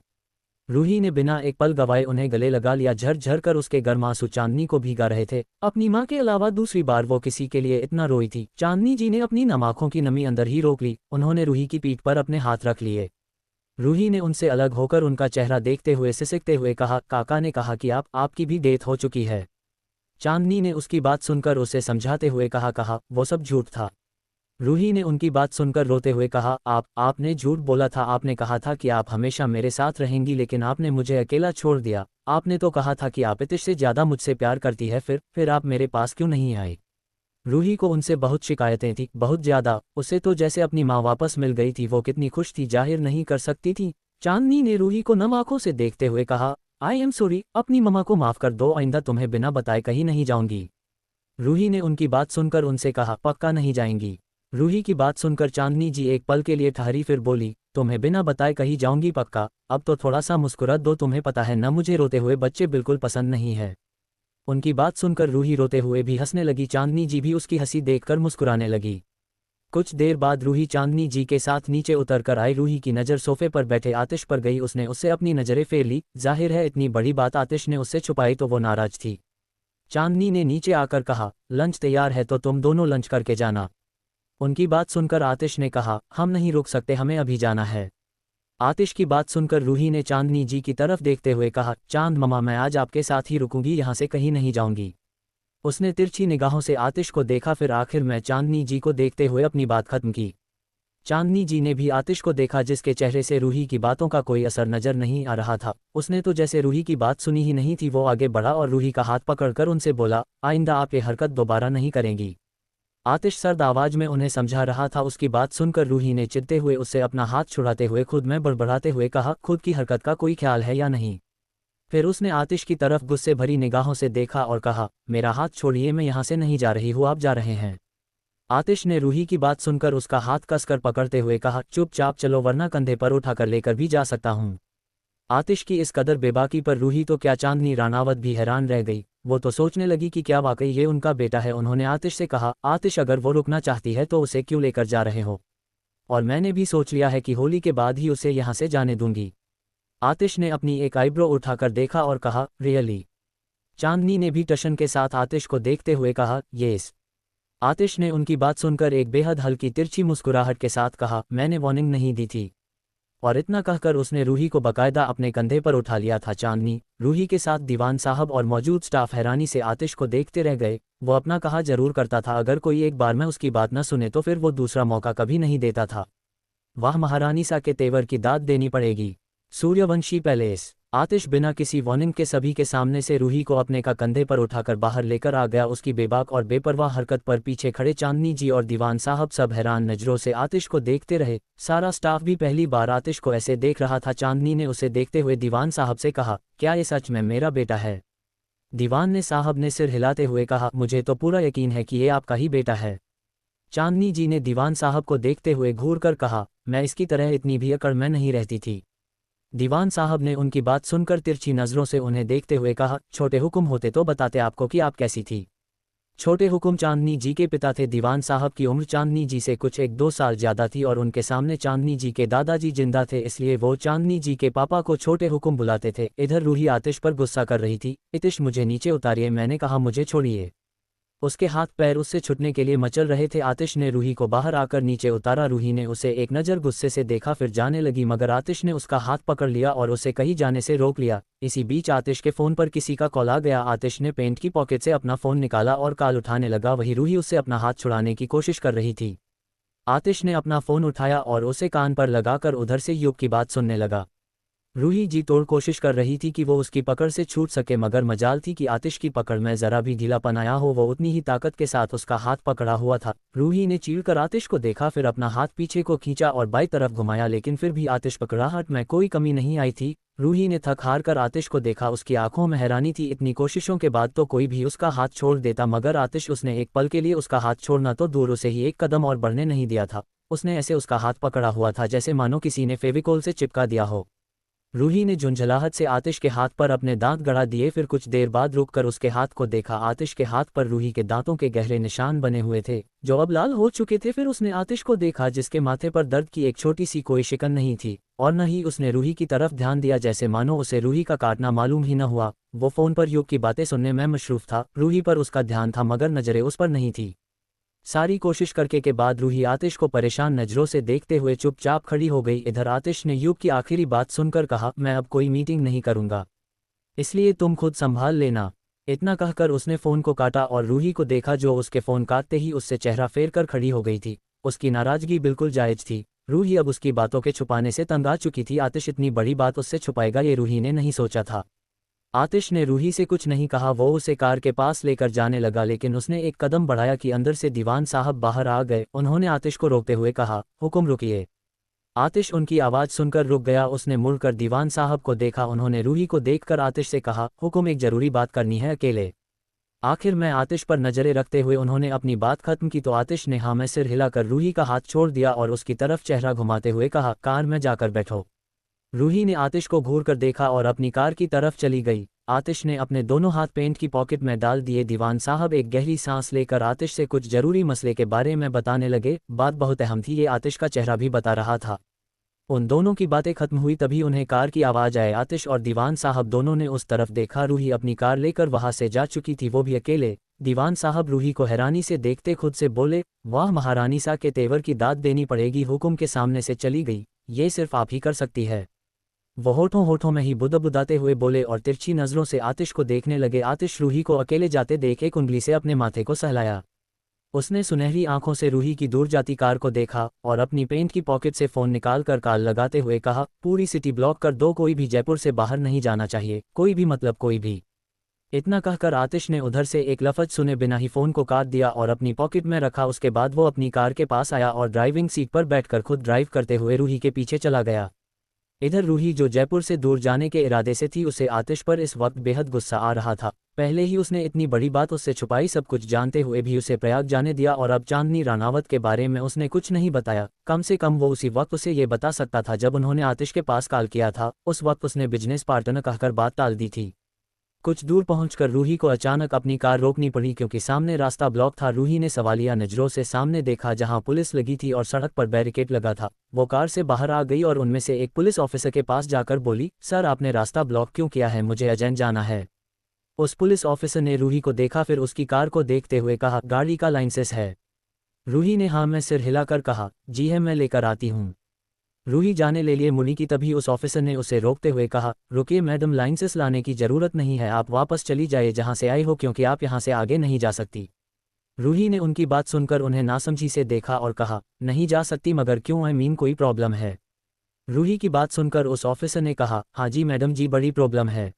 B: रूही ने बिना एक पल गवाए उन्हें गले लगा लिया। झरझर कर उसके गर्म आंसू चांदनी को भीगा रहे थे। अपनी माँ के अलावा दूसरी बार वो किसी के लिए इतना रोई थी। चांदनी जी ने अपनी नम आंखों की नमी अंदर ही रोक ली। उन्होंने रूही की पीठ पर अपने हाथ रख लिए। रूही ने उनसे अलग होकर उनका चेहरा देखते हुए सिसकते हुए कहा, काका ने कहा कि आपकी भी डेथ हो चुकी है। चांदनी ने उसकी बात सुनकर उसे समझाते हुए कहा, वो सब झूठ था। रूही ने उनकी बात सुनकर रोते हुए कहा, आपने झूठ बोला था। आपने कहा था कि आप हमेशा मेरे साथ रहेंगी, लेकिन आपने मुझे अकेला छोड़ दिया। आपने तो कहा था कि आप इतिश से ज्यादा मुझसे प्यार करती है, फिर आप मेरे पास क्यों नहीं आई। रूही को उनसे बहुत शिकायतें थी, बहुत ज्यादा। उसे तो जैसे अपनी माँ वापस मिल गई थी। वो कितनी खुश थी, जाहिर नहीं कर सकती थी। चांदनी ने रूही को नम आंखों से देखते हुए कहा, आई एम सॉरी, अपनी मम्मा को माफ कर दो, आइंदा तुम्हें बिना बताए कहीं नहीं जाऊंगी। रूही ने उनकी बात सुनकर उनसे कहा, पक्का नहीं जाएंगी। रूही की बात सुनकर चांदनी जी एक पल के लिए ठहरी, फिर बोली, तुम्हें बिना बताए कहीं जाऊंगी पक्का। अब तो थोड़ा सा मुस्कुरा दो, तुम्हें पता है न मुझे रोते हुए बच्चे बिल्कुल पसंद नहीं है। उनकी बात सुनकर रूही रोते हुए भी हंसने लगी। चांदनी जी भी उसकी हंसी देखकर मुस्कुराने लगी। कुछ देर बाद रूही चांदनी जी के साथ नीचे उतरकर आई। रूही की नज़र सोफे पर बैठे आतिश पर गई। उसने उससे अपनी नज़रें फेर ली। जाहिर है इतनी बड़ी बात आतिश ने उससे छुपाई तो वो नाराज थी। चांदनी ने नीचे आकर कहा, लंच तैयार है तो तुम दोनों लंच करके जाना। उनकी बात सुनकर आतिश ने कहा, हम नहीं रुक सकते, हमें अभी जाना है। आतिश की बात सुनकर रूही ने चांदनी जी की तरफ देखते हुए कहा, चांद ममा मैं आज आपके साथ ही रुकूंगी, यहाँ से कहीं नहीं जाऊंगी। उसने तिरछी निगाहों से आतिश को देखा, फिर आखिर में चांदनी जी को देखते हुए अपनी बात खत्म की। चांदनी जी ने भी आतिश को देखा, जिसके चेहरे से रूही की बातों का कोई असर नजर नहीं आ रहा था। उसने तो जैसे रूही की बात सुनी ही नहीं थी। वो आगे बढ़ा और रूही का हाथ पकड़कर उनसे बोला, आइंदा आप ये हरकत दोबारा नहीं करेंगी। आतिश सर्द आवाज में उन्हें समझा रहा था। उसकी बात सुनकर रूही ने चिढ़ते हुए उससे अपना हाथ छुड़ाते हुए खुद में बड़बड़ाते हुए कहा, खुद की हरकत का कोई ख्याल है या नहीं। फिर उसने आतिश की तरफ गुस्से भरी निगाहों से देखा और कहा, मेरा हाथ छोड़िए, मैं यहाँ से नहीं जा रही हूँ, आप जा रहे हैं। आतिश ने रूही की बात सुनकर उसका हाथ कसकर पकड़ते हुए कहा, चुपचाप चलो वरना कंधे पर उठाकर लेकर भी जा सकता हूँ। आतिश की इस कदर बेबाकी पर रूही तो क्या चांदनी रानावत भी हैरान रह गई। वो तो सोचने लगी कि क्या वाकई ये उनका बेटा है। उन्होंने आतिश से कहा, आतिश अगर वो रुकना चाहती है तो उसे क्यों लेकर जा रहे हो, और मैंने भी सोच लिया है कि होली के बाद ही उसे यहाँ से जाने दूंगी। आतिश ने अपनी एक आईब्रो उठाकर देखा और कहा, रियली। चांदनी ने भी टशन के साथ आतिश को देखते हुए कहा, येस। आतिश ने उनकी बात सुनकर एक बेहद हल्की तिरछी मुस्कुराहट के साथ कहा, मैंने वार्निंग नहीं दी थी। और इतना कहकर उसने रूही को बकायदा अपने कंधे पर उठा लिया था। चांदनी, रूही के साथ दीवान साहब और मौजूद स्टाफ हैरानी से आतिश को देखते रह गए। वो अपना कहा जरूर करता था, अगर कोई एक बार में उसकी बात न सुने तो फिर वो दूसरा मौका कभी नहीं देता था। वाह, महारानी सा के तेवर की दाद देनी पड़ेगी। सूर्यवंशी पैलेस। आतिश बिना किसी वार्निंग के सभी के सामने से रूही को अपने का कंधे पर उठाकर बाहर लेकर आ गया। उसकी बेबाक और बेपरवाह हरकत पर पीछे खड़े चांदनी जी और दीवान साहब सब हैरान नजरों से आतिश को देखते रहे। सारा स्टाफ भी पहली बार आतिश को ऐसे देख रहा था। चांदनी ने उसे देखते हुए दीवान साहब से कहा, क्या ये सच में मेरा बेटा है। दीवान ने साहब ने सिर हिलाते हुए कहा, मुझे तो पूरा यकीन है कि ये आपका ही बेटा है। चांदनी जी ने दीवान साहब को देखते हुए घूर कर कहा, मैं इसकी तरह इतनी भी अकड़ में नहीं रहती थी। दीवान साहब ने उनकी बात सुनकर तिरछी नजरों से उन्हें देखते हुए कहा, छोटे हुक्म होते तो बताते आपको कि आप कैसी थी। छोटे हुक्म चांदनी जी के पिता थे। दीवान साहब की उम्र चांदनी जी से कुछ 1-2 साल ज्यादा थी और उनके सामने चांदनी जी के दादाजी जिंदा थे, इसलिए वो चांदनी जी के पापा को छोटे हुक्म बुलाते थे। इधर रूही आतिश पर गुस्सा कर रही थी, इतिश मुझे नीचे उतारिए, मैंने कहा मुझे छोड़िए। उसके हाथ पैर उससे छूटने के लिए मचल रहे थे। आतिश ने रूही को बाहर आकर नीचे उतारा। रूही ने उसे एक नज़र गुस्से से देखा, फिर जाने लगी, मगर आतिश ने उसका हाथ पकड़ लिया और उसे कहीं जाने से रोक लिया। इसी बीच आतिश के फ़ोन पर किसी का कॉल आ गया। आतिश ने पेंट की पॉकेट से अपना फ़ोन निकाला और कॉल उठाने लगा। वही रूही उससे अपना हाथ छुड़ाने की कोशिश कर रही थी। आतिश ने अपना फ़ोन उठाया और उसे कान पर लगाकर उधर से युग की बात सुनने लगा। रूही जी तोड़ कोशिश कर रही थी कि वो उसकी पकड़ से छूट सके, मगर मजाल थी कि आतिश की पकड़ में ज़रा भी ढीलापन आया हो। वो उतनी ही ताकत के साथ उसका हाथ पकड़ा हुआ था। रूही ने चीढ़कर आतिश को देखा, फिर अपना हाथ पीछे को खींचा और बाईं तरफ घुमाया, लेकिन फिर भी आतिश पकड़ाहट में कोई कमी नहीं आई थी। रूही ने थक हार कर आतिश को देखा। उसकी आंखों में हैरानी थी। इतनी कोशिशों के बाद तो कोई भी उसका हाथ छोड़ देता, मगर आतिश उसने एक पल के लिए उसका हाथ छोड़ना तो दूर, उसे ही एक कदम और बढ़ने नहीं दिया था। उसने ऐसे उसका हाथ पकड़ा हुआ था जैसे मानो किसी ने फेविकोल से चिपका दिया हो। रूही ने झुंझलाहट से आतिश के हाथ पर अपने दांत गड़ा दिए, फिर कुछ देर बाद रुककर उसके हाथ को देखा। आतिश के हाथ पर रूही के दांतों के गहरे निशान बने हुए थे जो अब लाल हो चुके थे। फिर उसने आतिश को देखा जिसके माथे पर दर्द की एक छोटी सी कोई शिकन नहीं थी, और न ही उसने रूही की तरफ ध्यान दिया, जैसे मानो उसे रूही का काटना मालूम ही न हुआ। वो फ़ोन पर युग की बातें सुनने में मशरूफ था। रूही पर उसका ध्यान था मगर नज़रें उस पर नहीं थी। सारी कोशिश करके के बाद रूही आतिश को परेशान नज़रों से देखते हुए चुपचाप खड़ी हो गई। इधर आतिश ने युग की आखिरी बात सुनकर कहा, मैं अब कोई मीटिंग नहीं करूंगा, इसलिए तुम खुद संभाल लेना। इतना कहकर उसने फ़ोन को काटा और रूही को देखा जो उसके फ़ोन काटते ही उससे चेहरा फेर कर खड़ी हो गई थी। उसकी नाराज़गी बिल्कुल जायज़ थी। रूही अब उसकी बातों के छुपाने से तंग आ चुकी थी। आतिश इतनी बड़ी बात उससे छुपाएगा ये रूही ने नहीं सोचा था। आतिश ने रूही से कुछ नहीं कहा। वो उसे कार के पास लेकर जाने लगा, लेकिन उसने एक कदम बढ़ाया कि अंदर से दीवान साहब बाहर आ गए। उन्होंने आतिश को रोकते हुए कहा, हुक्म रुकिए। आतिश उनकी आवाज़ सुनकर रुक गया। उसने मुड़कर दीवान साहब को देखा। उन्होंने रूही को देखकर आतिश से कहा, हुक्म, एक ज़रूरी बात करनी है अकेले। आखिर में आतिश पर नज़रें रखते हुए उन्होंने अपनी बात खत्म की तो आतिश ने हाँ में सिर हिलाकर रूही का हाथ छोड़ दिया और उसकी तरफ चेहरा घुमाते हुए कहा, कार में जाकर बैठो। रूही ने आतिश को घूर कर देखा और अपनी कार की तरफ चली गई। आतिश ने अपने दोनों हाथ पेंट की पॉकेट में डाल दिए। दीवान साहब एक गहरी सांस लेकर आतिश से कुछ जरूरी मसले के बारे में बताने लगे। बात बहुत अहम थी, ये आतिश का चेहरा भी बता रहा था। उन दोनों की बातें खत्म हुई तभी उन्हें कार की आवाज़ आए। आतिश और दीवान साहब दोनों ने उस तरफ देखा। रूही अपनी कार लेकर वहां से जा चुकी थी, वो भी अकेले। दीवान साहब रूही को हैरानी से देखते खुद से बोले, वाह, महारानी सा के तेवर की दाद देनी पड़ेगी। हुक्म के सामने से चली गई, ये सिर्फ आप ही कर सकती है। वो होठों होठों में ही बुदबुदाते हुए बोले और तिरछी नज़रों से आतिश को देखने लगे। आतिश रूही को अकेले जाते देख एक उंगली से अपने माथे को सहलाया। उसने सुनहरी आंखों से रूही की दूर जाती कार को देखा और अपनी पेंट की पॉकेट से फ़ोन निकालकर कॉल लगाते हुए कहा, पूरी सिटी ब्लॉक कर दो, कोई भी जयपुर से बाहर नहीं जाना चाहिए, कोई भी, मतलब कोई भी। इतना कहकर आतिश ने उधर से एक लफ्ज़ सुने बिना ही फ़ोन को काट दिया और अपनी पॉकेट में रखा। उसके बाद वो अपनी कार के पास आया और ड्राइविंग सीट पर बैठकर खुद ड्राइव करते हुए रूही के पीछे चला गया। इधर रूही जो जयपुर से दूर जाने के इरादे से थी, उसे आतिश पर इस वक्त बेहद गुस्सा आ रहा था। पहले ही उसने इतनी बड़ी बात उससे छुपाई, सब कुछ जानते हुए भी उसे प्रयाग जाने दिया, और अब चांदनी रानावत के बारे में उसने कुछ नहीं बताया। कम से कम वो उसी वक्त उसे ये बता सकता था जब उन्होंने आतिश के पास कॉल किया था। उस वक्त उसने बिजनेस पार्टनर कहकर बात टाल दी थी। कुछ दूर पहुंचकर रूही को अचानक अपनी कार रोकनी पड़ी क्योंकि सामने रास्ता ब्लॉक था। रूही ने सवालिया नज़रों से सामने देखा जहां पुलिस लगी थी और सड़क पर बैरिकेड लगा था। वो कार से बाहर आ गई और उनमें से एक पुलिस ऑफिसर के पास जाकर बोली, सर, आपने रास्ता ब्लॉक क्यों किया है? मुझे एजेंट जाना है। उस पुलिस ऑफिसर ने रूही को देखा, फिर उसकी कार को देखते हुए कहा, गाड़ी का लाइसेंस है? रूही ने हाँ में सिर हिलाकर कहा, जी है, मैं लेकर आती हूँ। रूही जाने ले लिए मुड़ी की तभी उस ऑफिसर ने उसे रोकते हुए कहा, रुकिए मैडम, लाइसेंस लाने की ज़रूरत नहीं है, आप वापस चली जाइए जहां से आई हो, क्योंकि आप यहां से आगे नहीं जा सकती। रूही ने उनकी बात सुनकर उन्हें नासमझी से देखा और कहा, नहीं जा सकती? मगर क्यों? आई मीन कोई प्रॉब्लम है? रूही की बात सुनकर उस ऑफिसर ने कहा, हाँ जी मैडम जी, बड़ी प्रॉब्लम है।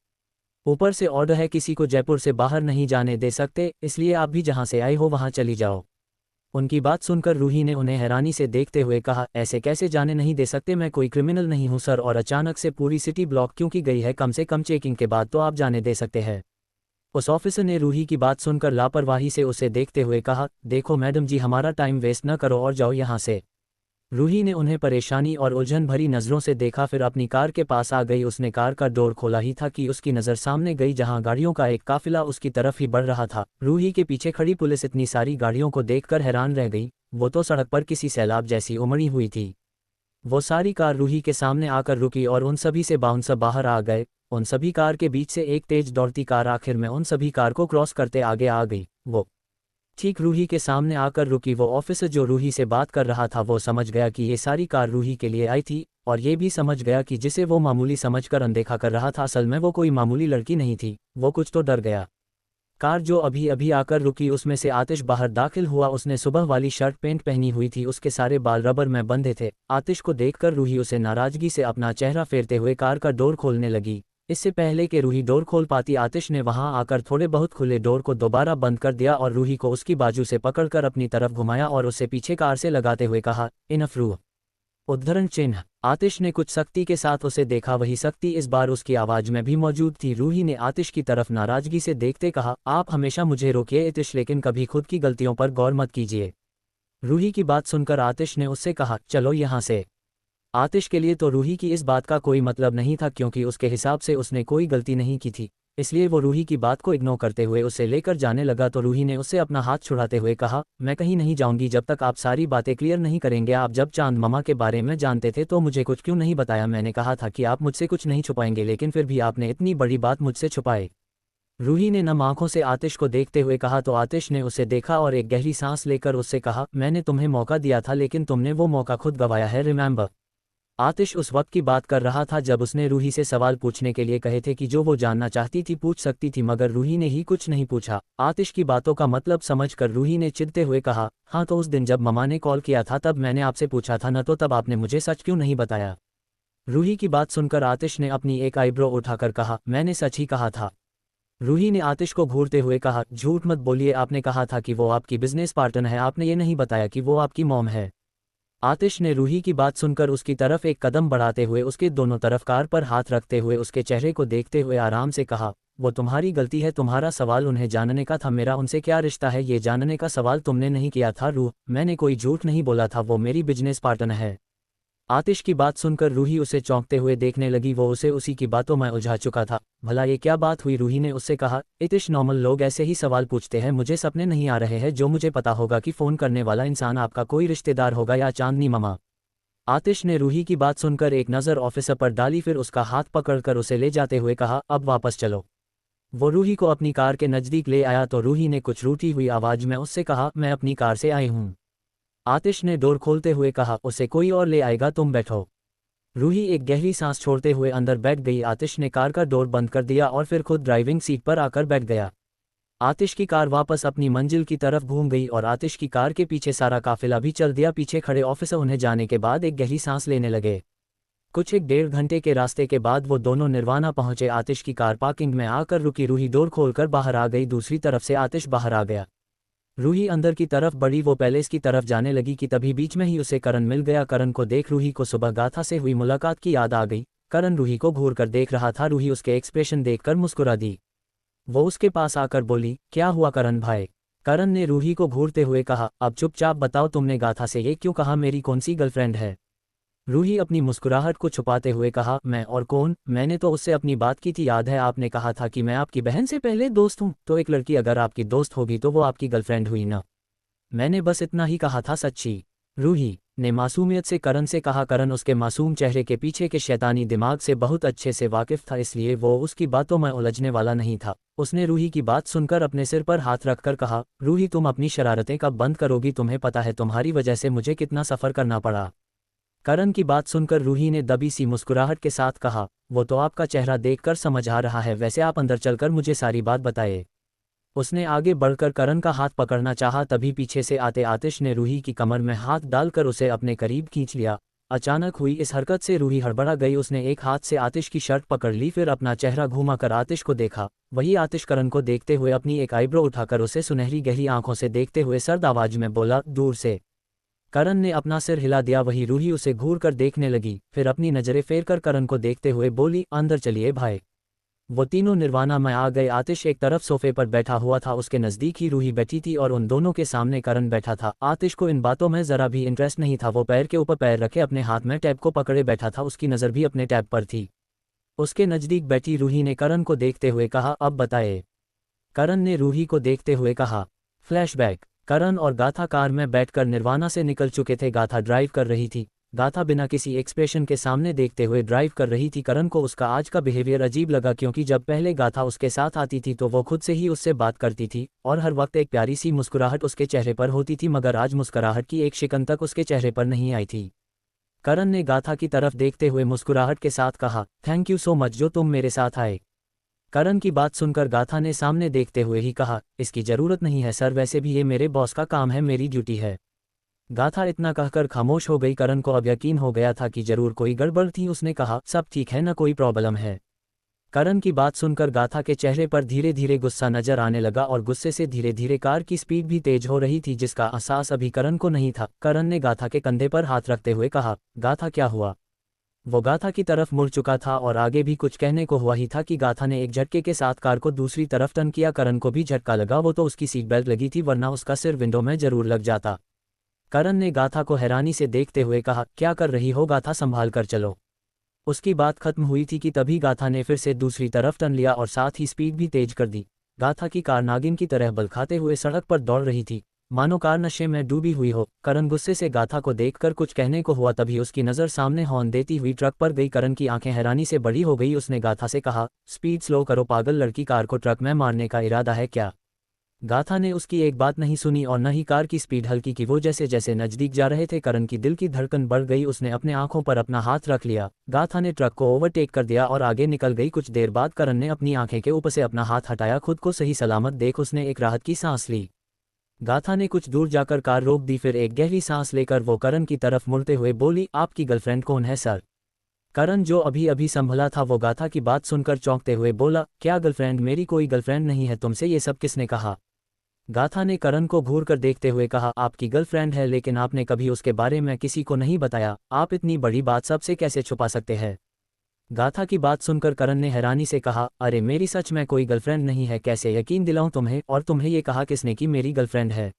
B: ऊपर से ऑर्डर है, किसी को जयपुर से बाहर नहीं जाने दे सकते, इसलिए आप भी जहां से आए हो वहां चली जाओ। उनकी बात सुनकर रूही ने उन्हें हैरानी से देखते हुए कहा, ऐसे कैसे जाने नहीं दे सकते? मैं कोई क्रिमिनल नहीं हूं सर, और अचानक से पूरी सिटी ब्लॉक क्यों की गई है? कम से कम चेकिंग के बाद तो आप जाने दे सकते हैं। उस ऑफिसर ने रूही की बात सुनकर लापरवाही से उसे देखते हुए कहा, देखो मैडम जी, हमारा टाइम वेस्ट न करो और जाओ यहाँ से। रूही ने उन्हें परेशानी और उलझन भरी नज़रों से देखा, फिर अपनी कार के पास आ गई। उसने कार का डोर खोला ही था कि उसकी नज़र सामने गई जहां गाड़ियों का एक काफिला उसकी तरफ ही बढ़ रहा था। रूही के पीछे खड़ी पुलिस इतनी सारी गाड़ियों को देखकर हैरान रह गई। वो तो सड़क पर किसी सैलाब जैसी उमड़ी हुई थी। वो सारी कार रूही के सामने आकर रुकी और उन सभी से बाउंसर बाहर आ गए। उन सभी कार के बीच से एक तेज दौड़ती कार आखिर में उन सभी कार को क्रॉस करते आगे आ गई। वो ठीक रूही के सामने आकर रुकी। वो ऑफिसर जो रूही से बात कर रहा था वो समझ गया कि ये सारी कार रूही के लिए आई थी, और ये भी समझ गया कि जिसे वो मामूली समझकर अनदेखा कर रहा था असल में वो कोई मामूली लड़की नहीं थी। वो कुछ तो डर गया। कार जो अभी अभी आकर रुकी उसमें से आतिश बाहर दाखिल हुआ। उसने सुबह वाली शर्ट पैंट पहनी हुई थी, उसके सारे बाल रबर में बंधे थे। आतिश को देखकर रूही उसे नाराजगी से अपना चेहरा फेरते हुए कार का डोर खोलने लगी। इससे पहले कि रूही डोर खोल पाती आतिश ने वहां आकर थोड़े बहुत खुले डोर को दोबारा बंद कर दिया और रूही को उसकी बाजू से पकड़कर अपनी तरफ घुमाया और उसे पीछे कार से लगाते हुए कहा, इनफ रूह। उद्धरण चिन्ह। आतिश ने कुछ सख्ती के साथ उसे देखा। वही सख्ती इस बार उसकी आवाज में भी मौजूद थी। रूही ने आतिश की तरफ नाराजगी से देखते कहा, आप हमेशा मुझे रोकिए आतिश, लेकिन कभी खुद की गलतियों पर गौर मत कीजिए। रूही की बात सुनकर आतिश ने उससे कहा, चलो यहाँ से। आतिश के लिए तो रूही की इस बात का कोई मतलब नहीं था, क्योंकि उसके हिसाब से उसने कोई गलती नहीं की थी। इसलिए वो रूही की बात को इग्नोर करते हुए उसे लेकर जाने लगा। तो रूही ने उससे अपना हाथ छुड़ाते हुए कहा, मैं कहीं नहीं जाऊंगी जब तक आप सारी बातें क्लियर नहीं करेंगे। आप जब चांद मामा के बारे में जानते थे तो मुझे कुछ क्यों नहीं बताया? मैंने कहा था कि आप मुझसे कुछ नहीं छुपाएंगे, लेकिन फिर भी आपने इतनी बड़ी बात मुझसे छुपाई। रूही ने नम आंखों से आतिश को देखते हुए कहा। तो आतिश ने उसे देखा और एक गहरी सांस लेकर उससे कहा, मैंने तुम्हें मौका दिया था लेकिन तुमने वो मौका खुद गंवाया है, रिमेंबर। आतिश उस वक्त की बात कर रहा था जब उसने रूही से सवाल पूछने के लिए कहे थे कि जो वो जानना चाहती थी पूछ सकती थी, मगर रूही ने ही कुछ नहीं पूछा। आतिश की बातों का मतलब समझकर रूही ने चिढ़ते हुए कहा, हाँ तो उस दिन जब ममा ने कॉल किया था तब मैंने आपसे पूछा था न, तो तब आपने मुझे सच क्यों नहीं बताया? रूही की बात सुनकर आतिश ने अपनी एक आईब्रो उठाकर कहा, मैंने सच ही कहा था। रूही ने आतिश को घूरते हुए कहा, झूठ मत बोलिए, आपने कहा था कि वो आपकी बिजनेस पार्टनर है, आपने ये नहीं बताया कि वो आपकी मॉम है। आतिश ने रूही की बात सुनकर उसकी तरफ एक कदम बढ़ाते हुए उसके दोनों तरफ कार पर हाथ रखते हुए उसके चेहरे को देखते हुए आराम से कहा, वो तुम्हारी गलती है, तुम्हारा सवाल उन्हें जानने का था, मेरा उनसे क्या रिश्ता है ये जानने का सवाल तुमने नहीं किया था। रूह, मैंने कोई झूठ नहीं बोला था, वो मेरी बिजनेस पार्टनर है। आतिश की बात सुनकर रूही उसे चौंकते हुए देखने लगी। वो उसे उसी की बातों में उलझा चुका था। भला ये क्या बात हुई? रूही ने उससे कहा, इतिश, नॉर्मल लोग ऐसे ही सवाल पूछते हैं, मुझे सपने नहीं आ रहे हैं जो मुझे पता होगा कि फ़ोन करने वाला इंसान आपका कोई रिश्तेदार होगा या चांदनी मामा। आतिश ने रूही की बात सुनकर एक नज़र ऑफिसर पर डाली, फिर उसका हाथ पकड़कर उसे ले जाते हुए कहा, अब वापस चलो। वो रूही को अपनी कार के नज़दीक ले आया तो रूही ने कुछ रूठी हुई आवाज़ में उससे कहा, मैं अपनी कार से आई हूँ। आतिश ने डोर खोलते हुए कहा, उसे कोई और ले आएगा, तुम बैठो। रूही एक गहरी सांस छोड़ते हुए अंदर बैठ गई। आतिश ने कार का डोर बंद कर दिया और फिर खुद ड्राइविंग सीट पर आकर बैठ गया। आतिश की कार वापस अपनी मंजिल की तरफ घूम गई और आतिश की कार के पीछे सारा काफिला भी चल दिया। पीछे खड़े ऑफिसर उन्हें जाने के बाद एक गहरी सांस लेने लगे। कुछ एक 1.5 घंटे के रास्ते के बाद वो दोनों निर्वाणा पहुंचे। आतिश की कार पार्किंग में आकर रुकी। रूही डोर खोलकर बाहर आ गई, दूसरी तरफ से आतिश बाहर आ गया। रूही अंदर की तरफ बढ़ी। वो पैलेस की तरफ जाने लगी कि तभी बीच में ही उसे करण मिल गया। करण को देख रूही को सुबह गाथा से हुई मुलाकात की याद आ गई। करण रूही को घूर कर देख रहा था। रूही उसके एक्सप्रेशन देखकर मुस्कुरा दी। वो उसके पास आकर बोली, क्या हुआ करण भाई? करण ने रूही को घूरते हुए कहा, अब चुपचाप बताओ, तुमने गाथा से ये क्यों कहा मेरी कौन सी गर्लफ्रेंड है? रूही अपनी मुस्कुराहट को छुपाते हुए कहा, मैं और कौन, मैंने तो उससे अपनी बात की थी, याद है आपने कहा था कि मैं आपकी बहन से पहले दोस्त हूँ, तो एक लड़की अगर आपकी दोस्त होगी तो वो आपकी गर्लफ्रेंड हुई ना? मैंने बस इतना ही कहा था, सच्ची। रूही ने मासूमियत से करण से कहा। करण उसके मासूम चेहरे के पीछे के शैतानी दिमाग से बहुत अच्छे से वाकिफ था, इसलिए वो उसकी बातों में उलझने वाला नहीं था। उसने रूही की बात सुनकर अपने सिर पर हाथ रखकर कहा, रूही तुम अपनी शरारतें कब बंद करोगी? तुम्हें पता है तुम्हारी वजह से मुझे कितना सफ़र करना पड़ा। करण की बात सुनकर रूही ने दबी सी मुस्कुराहट के साथ कहा, वो तो आपका चेहरा देखकर समझ आ रहा है, वैसे आप अंदर चलकर मुझे सारी बात बताए। उसने आगे बढ़कर करण का हाथ पकड़ना चाहा, तभी पीछे से आते आतिश ने रूही की कमर में हाथ डालकर उसे अपने करीब खींच लिया। अचानक हुई इस हरकत से रूही हड़बड़ा गई। उसने एक हाथ से आतिश की शर्ट पकड़ ली, फिर अपना चेहरा घुमाकर आतिश को देखा। वही आतिश करण को देखते हुए अपनी एक आईब्रो उठाकर उसे सुनहरी गहरी आंखों से देखते हुए सर्द आवाज में बोला, दूर से। करण ने अपना सिर हिला दिया। वही रूही उसे घूर कर देखने लगी, फिर अपनी नजरें फेरकर करण को देखते हुए बोली, अंदर चलिए भाई। वो तीनों निर्वाणा में आ गए। आतिश एक तरफ सोफे पर बैठा हुआ था, उसके नज़दीक ही रूही बैठी थी और उन दोनों के सामने करण बैठा था। आतिश को इन बातों में ज़रा भी इंटरेस्ट नहीं था। वो पैर के ऊपर पैर रखे अपने हाथ में टैब को पकड़े बैठा था, उसकी नज़र भी अपने टैब पर थी। उसके नज़दीक बैठी रूही ने करण को देखते हुए कहा, अब बताए। करण ने रूही को देखते हुए कहा। फ्लैशबैक। करण और गाथा कार में बैठकर निर्वाणा से निकल चुके थे। गाथा ड्राइव कर रही थी। गाथा बिना किसी एक्सप्रेशन के सामने देखते हुए ड्राइव कर रही थी। करण को उसका आज का बिहेवियर अजीब लगा, क्योंकि जब पहले गाथा उसके साथ आती थी तो वो खुद से ही उससे बात करती थी और हर वक्त एक प्यारी सी मुस्कुराहट उसके चेहरे पर होती थी, मगर आज मुस्कुराहट की एक शिकन तक उसके चेहरे पर नहीं आई थी। करण ने गाथा की तरफ देखते हुए मुस्कुराहट के साथ कहा, थैंक यू सो मच जो तुम मेरे साथ आए। करण की बात सुनकर गाथा ने सामने देखते हुए ही कहा, इसकी जरूरत नहीं है सर, वैसे भी ये मेरे बॉस का काम है, मेरी ड्यूटी है। गाथा इतना कहकर खामोश हो गई। करण को अब यकीन हो गया था कि जरूर कोई गड़बड़ थी। उसने कहा, सब ठीक है ना, कोई प्रॉब्लम है। करण की बात सुनकर गाथा के चेहरे पर धीरे धीरे गुस्सा नजर आने लगा और गुस्से से धीरे धीरे कार की स्पीड भी तेज हो रही थी, जिसका एहसास अभी करण को नहीं था। करण ने गाथा के कंधे पर हाथ रखते हुए कहा, गाथा क्या हुआ? वो गाथा की तरफ मुड़ चुका था और आगे भी कुछ कहने को हुआ ही था कि गाथा ने एक झटके के साथ कार को दूसरी तरफ टर्न किया। करण को भी झटका लगा, वो तो उसकी सीट बेल्ट लगी थी, वरना उसका सिर विंडो में जरूर लग जाता। करण ने गाथा को हैरानी से देखते हुए कहा, क्या कर रही हो गाथा, संभाल कर चलो। उसकी बात खत्म हुई थी कि तभी गाथा ने फिर से दूसरी तरफ टर्न लिया और साथ ही स्पीड भी तेज कर दी। गाथा की कार नागिन की तरह बल खाते हुए सड़क पर दौड़ रही थी, मानो कार नशे में डूबी हुई हो। करण गुस्से से गाथा को देखकर कुछ कहने को हुआ, तभी उसकी नज़र सामने हॉर्न देती हुई ट्रक पर गई। करण की आंखें हैरानी से बड़ी हो गई। उसने गाथा से कहा, स्पीड स्लो करो पागल लड़की, कार को ट्रक में मारने का इरादा है क्या? गाथा ने उसकी एक बात नहीं सुनी और न ही कार की स्पीड हल्की की। वो जैसे जैसे नजदीक जा रहे थे, करण की दिल की धड़कन बढ़ गई। उसने अपने आंखों पर अपना हाथ रख लिया। गाथा ने ट्रक को ओवरटेक कर दिया और आगे निकल गई। कुछ देर बाद करण ने अपनी आंखें के ऊपर से अपना हाथ हटाया। खुद को सही सलामत देख उसने एक राहत की सांस ली। गाथा ने कुछ दूर जाकर कार रोक दी, फिर एक गहरी सांस लेकर वो करण की तरफ मुड़ते हुए बोली, आपकी गर्लफ्रेंड कौन है सर? करण जो अभी अभी संभला था वो गाथा की बात सुनकर चौंकते हुए बोला, क्या गर्लफ्रेंड? मेरी कोई गर्लफ्रेंड नहीं है, तुमसे ये सब किसने कहा? गाथा ने करण को घूर कर देखते हुए कहा, आपकी गर्लफ्रेंड है, लेकिन आपने कभी उसके बारे में किसी को नहीं बताया। आप इतनी बड़ी बात सबसे कैसे छुपा सकते हैं? गाथा की बात सुनकर करण ने हैरानी से कहा, अरे मेरी सच में कोई गर्लफ्रेंड नहीं है, कैसे यकीन दिलाऊं तुम्हें? और तुम्हें ये कहा किसने कि मेरी गर्लफ्रेंड है?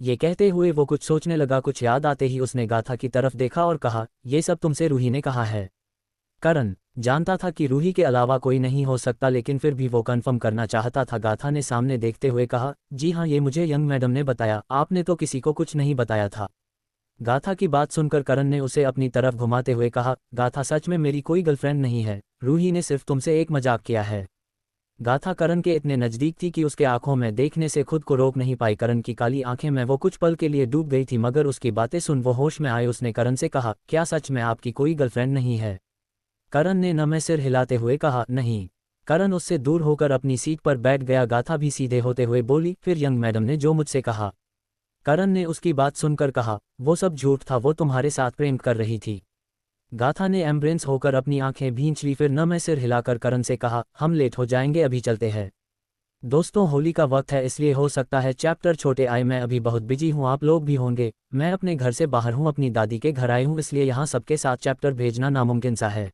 B: ये कहते हुए वो कुछ सोचने लगा। कुछ याद आते ही उसने गाथा की तरफ देखा और कहा, ये सब तुमसे रूही ने कहा है? करण जानता था कि रूही के अलावा कोई नहीं हो सकता, लेकिन फिर भी वो कंफर्म करना चाहता था। गाथा ने सामने देखते हुए कहा, जी हाँ, ये मुझे यंग मैडम ने बताया, आपने तो किसी को कुछ नहीं बताया था। गाथा की बात सुनकर करण ने उसे अपनी तरफ घुमाते हुए कहा, गाथा सच में मेरी कोई गर्लफ्रेंड नहीं है, रूही ने सिर्फ तुमसे एक मजाक किया है। गाथा करण के इतने नज़दीक थी कि उसके आंखों में देखने से खुद को रोक नहीं पाई। करण की काली आंखें में वो कुछ पल के लिए डूब गई थी, मगर उसकी बातें सुन वो होश में आए। उसने करण से कहा, क्या सच में आपकी कोई गर्लफ्रेंड नहीं है? करण ने नमे सिर हिलाते हुए कहा, नहीं। करण उससे दूर होकर अपनी सीट पर बैठ गया। गाथा भी सीधे होते हुए बोली, फिर यंग मैडम ने जो मुझसे कहा? करण ने उसकी बात सुनकर कहा, वो सब झूठ था, वो तुम्हारे साथ प्रेम कर रही थी। गाथा ने एम्ब्रेंस होकर अपनी आंखें भींच ली, फिर नमे सिर हिलाकर करण से कहा, हम लेट हो जाएंगे, अभी चलते हैं। दोस्तों, होली का वक्त है, इसलिए हो सकता है चैप्टर छोटे आए। मैं अभी बहुत बिजी हूँ, आप लोग भी होंगे। मैं अपने घर से बाहर हूँ, अपनी दादी के घर आई हूँ, इसलिए यहाँ सबके साथ चैप्टर भेजना नामुमकिन सा है।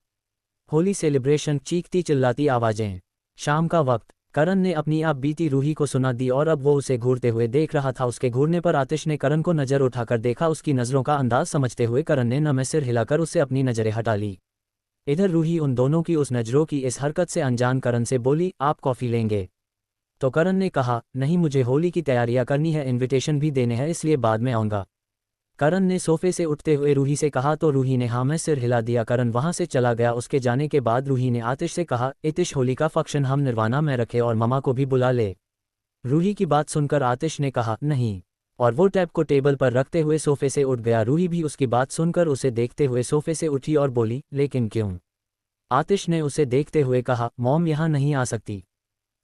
B: होली सेलिब्रेशन, चीखती चिल्लाती आवाजें। शाम का वक्त। करण ने अपनी आप बीती रूही को सुना दी और अब वो उसे घूरते हुए देख रहा था। उसके घूरने पर आतिश ने करण को नजर उठाकर देखा। उसकी नजरों का अंदाज समझते हुए करण ने नमे सिर हिलाकर उससे अपनी नजरें हटा ली। इधर रूही उन दोनों की उस नजरों की इस हरकत से अनजान करण से बोली, आप कॉफी लेंगे? तो करण ने कहा, नहीं, मुझे होली की तैयारियां करनी है, इनविटेशन भी देने हैं, इसलिए बाद में आऊंगा। करण ने सोफे से उठते हुए रूही से कहा तो रूही ने हाँ में सिर हिला दिया। करण वहां से चला गया। उसके जाने के बाद रूही ने आतिश से कहा, इतिश, होली का फंक्शन हम निर्वाणा में रखे और ममा को भी बुला ले। रूही की बात सुनकर आतिश ने कहा, नहीं, और वो टैब को टेबल पर रखते हुए सोफे से उठ गया। रूही भी उसकी बात सुनकर उसे देखते हुए सोफे से उठी और बोली, लेकिन क्यों? आतिश ने उसे देखते हुए कहा, मॉम यहाँ नहीं आ सकती।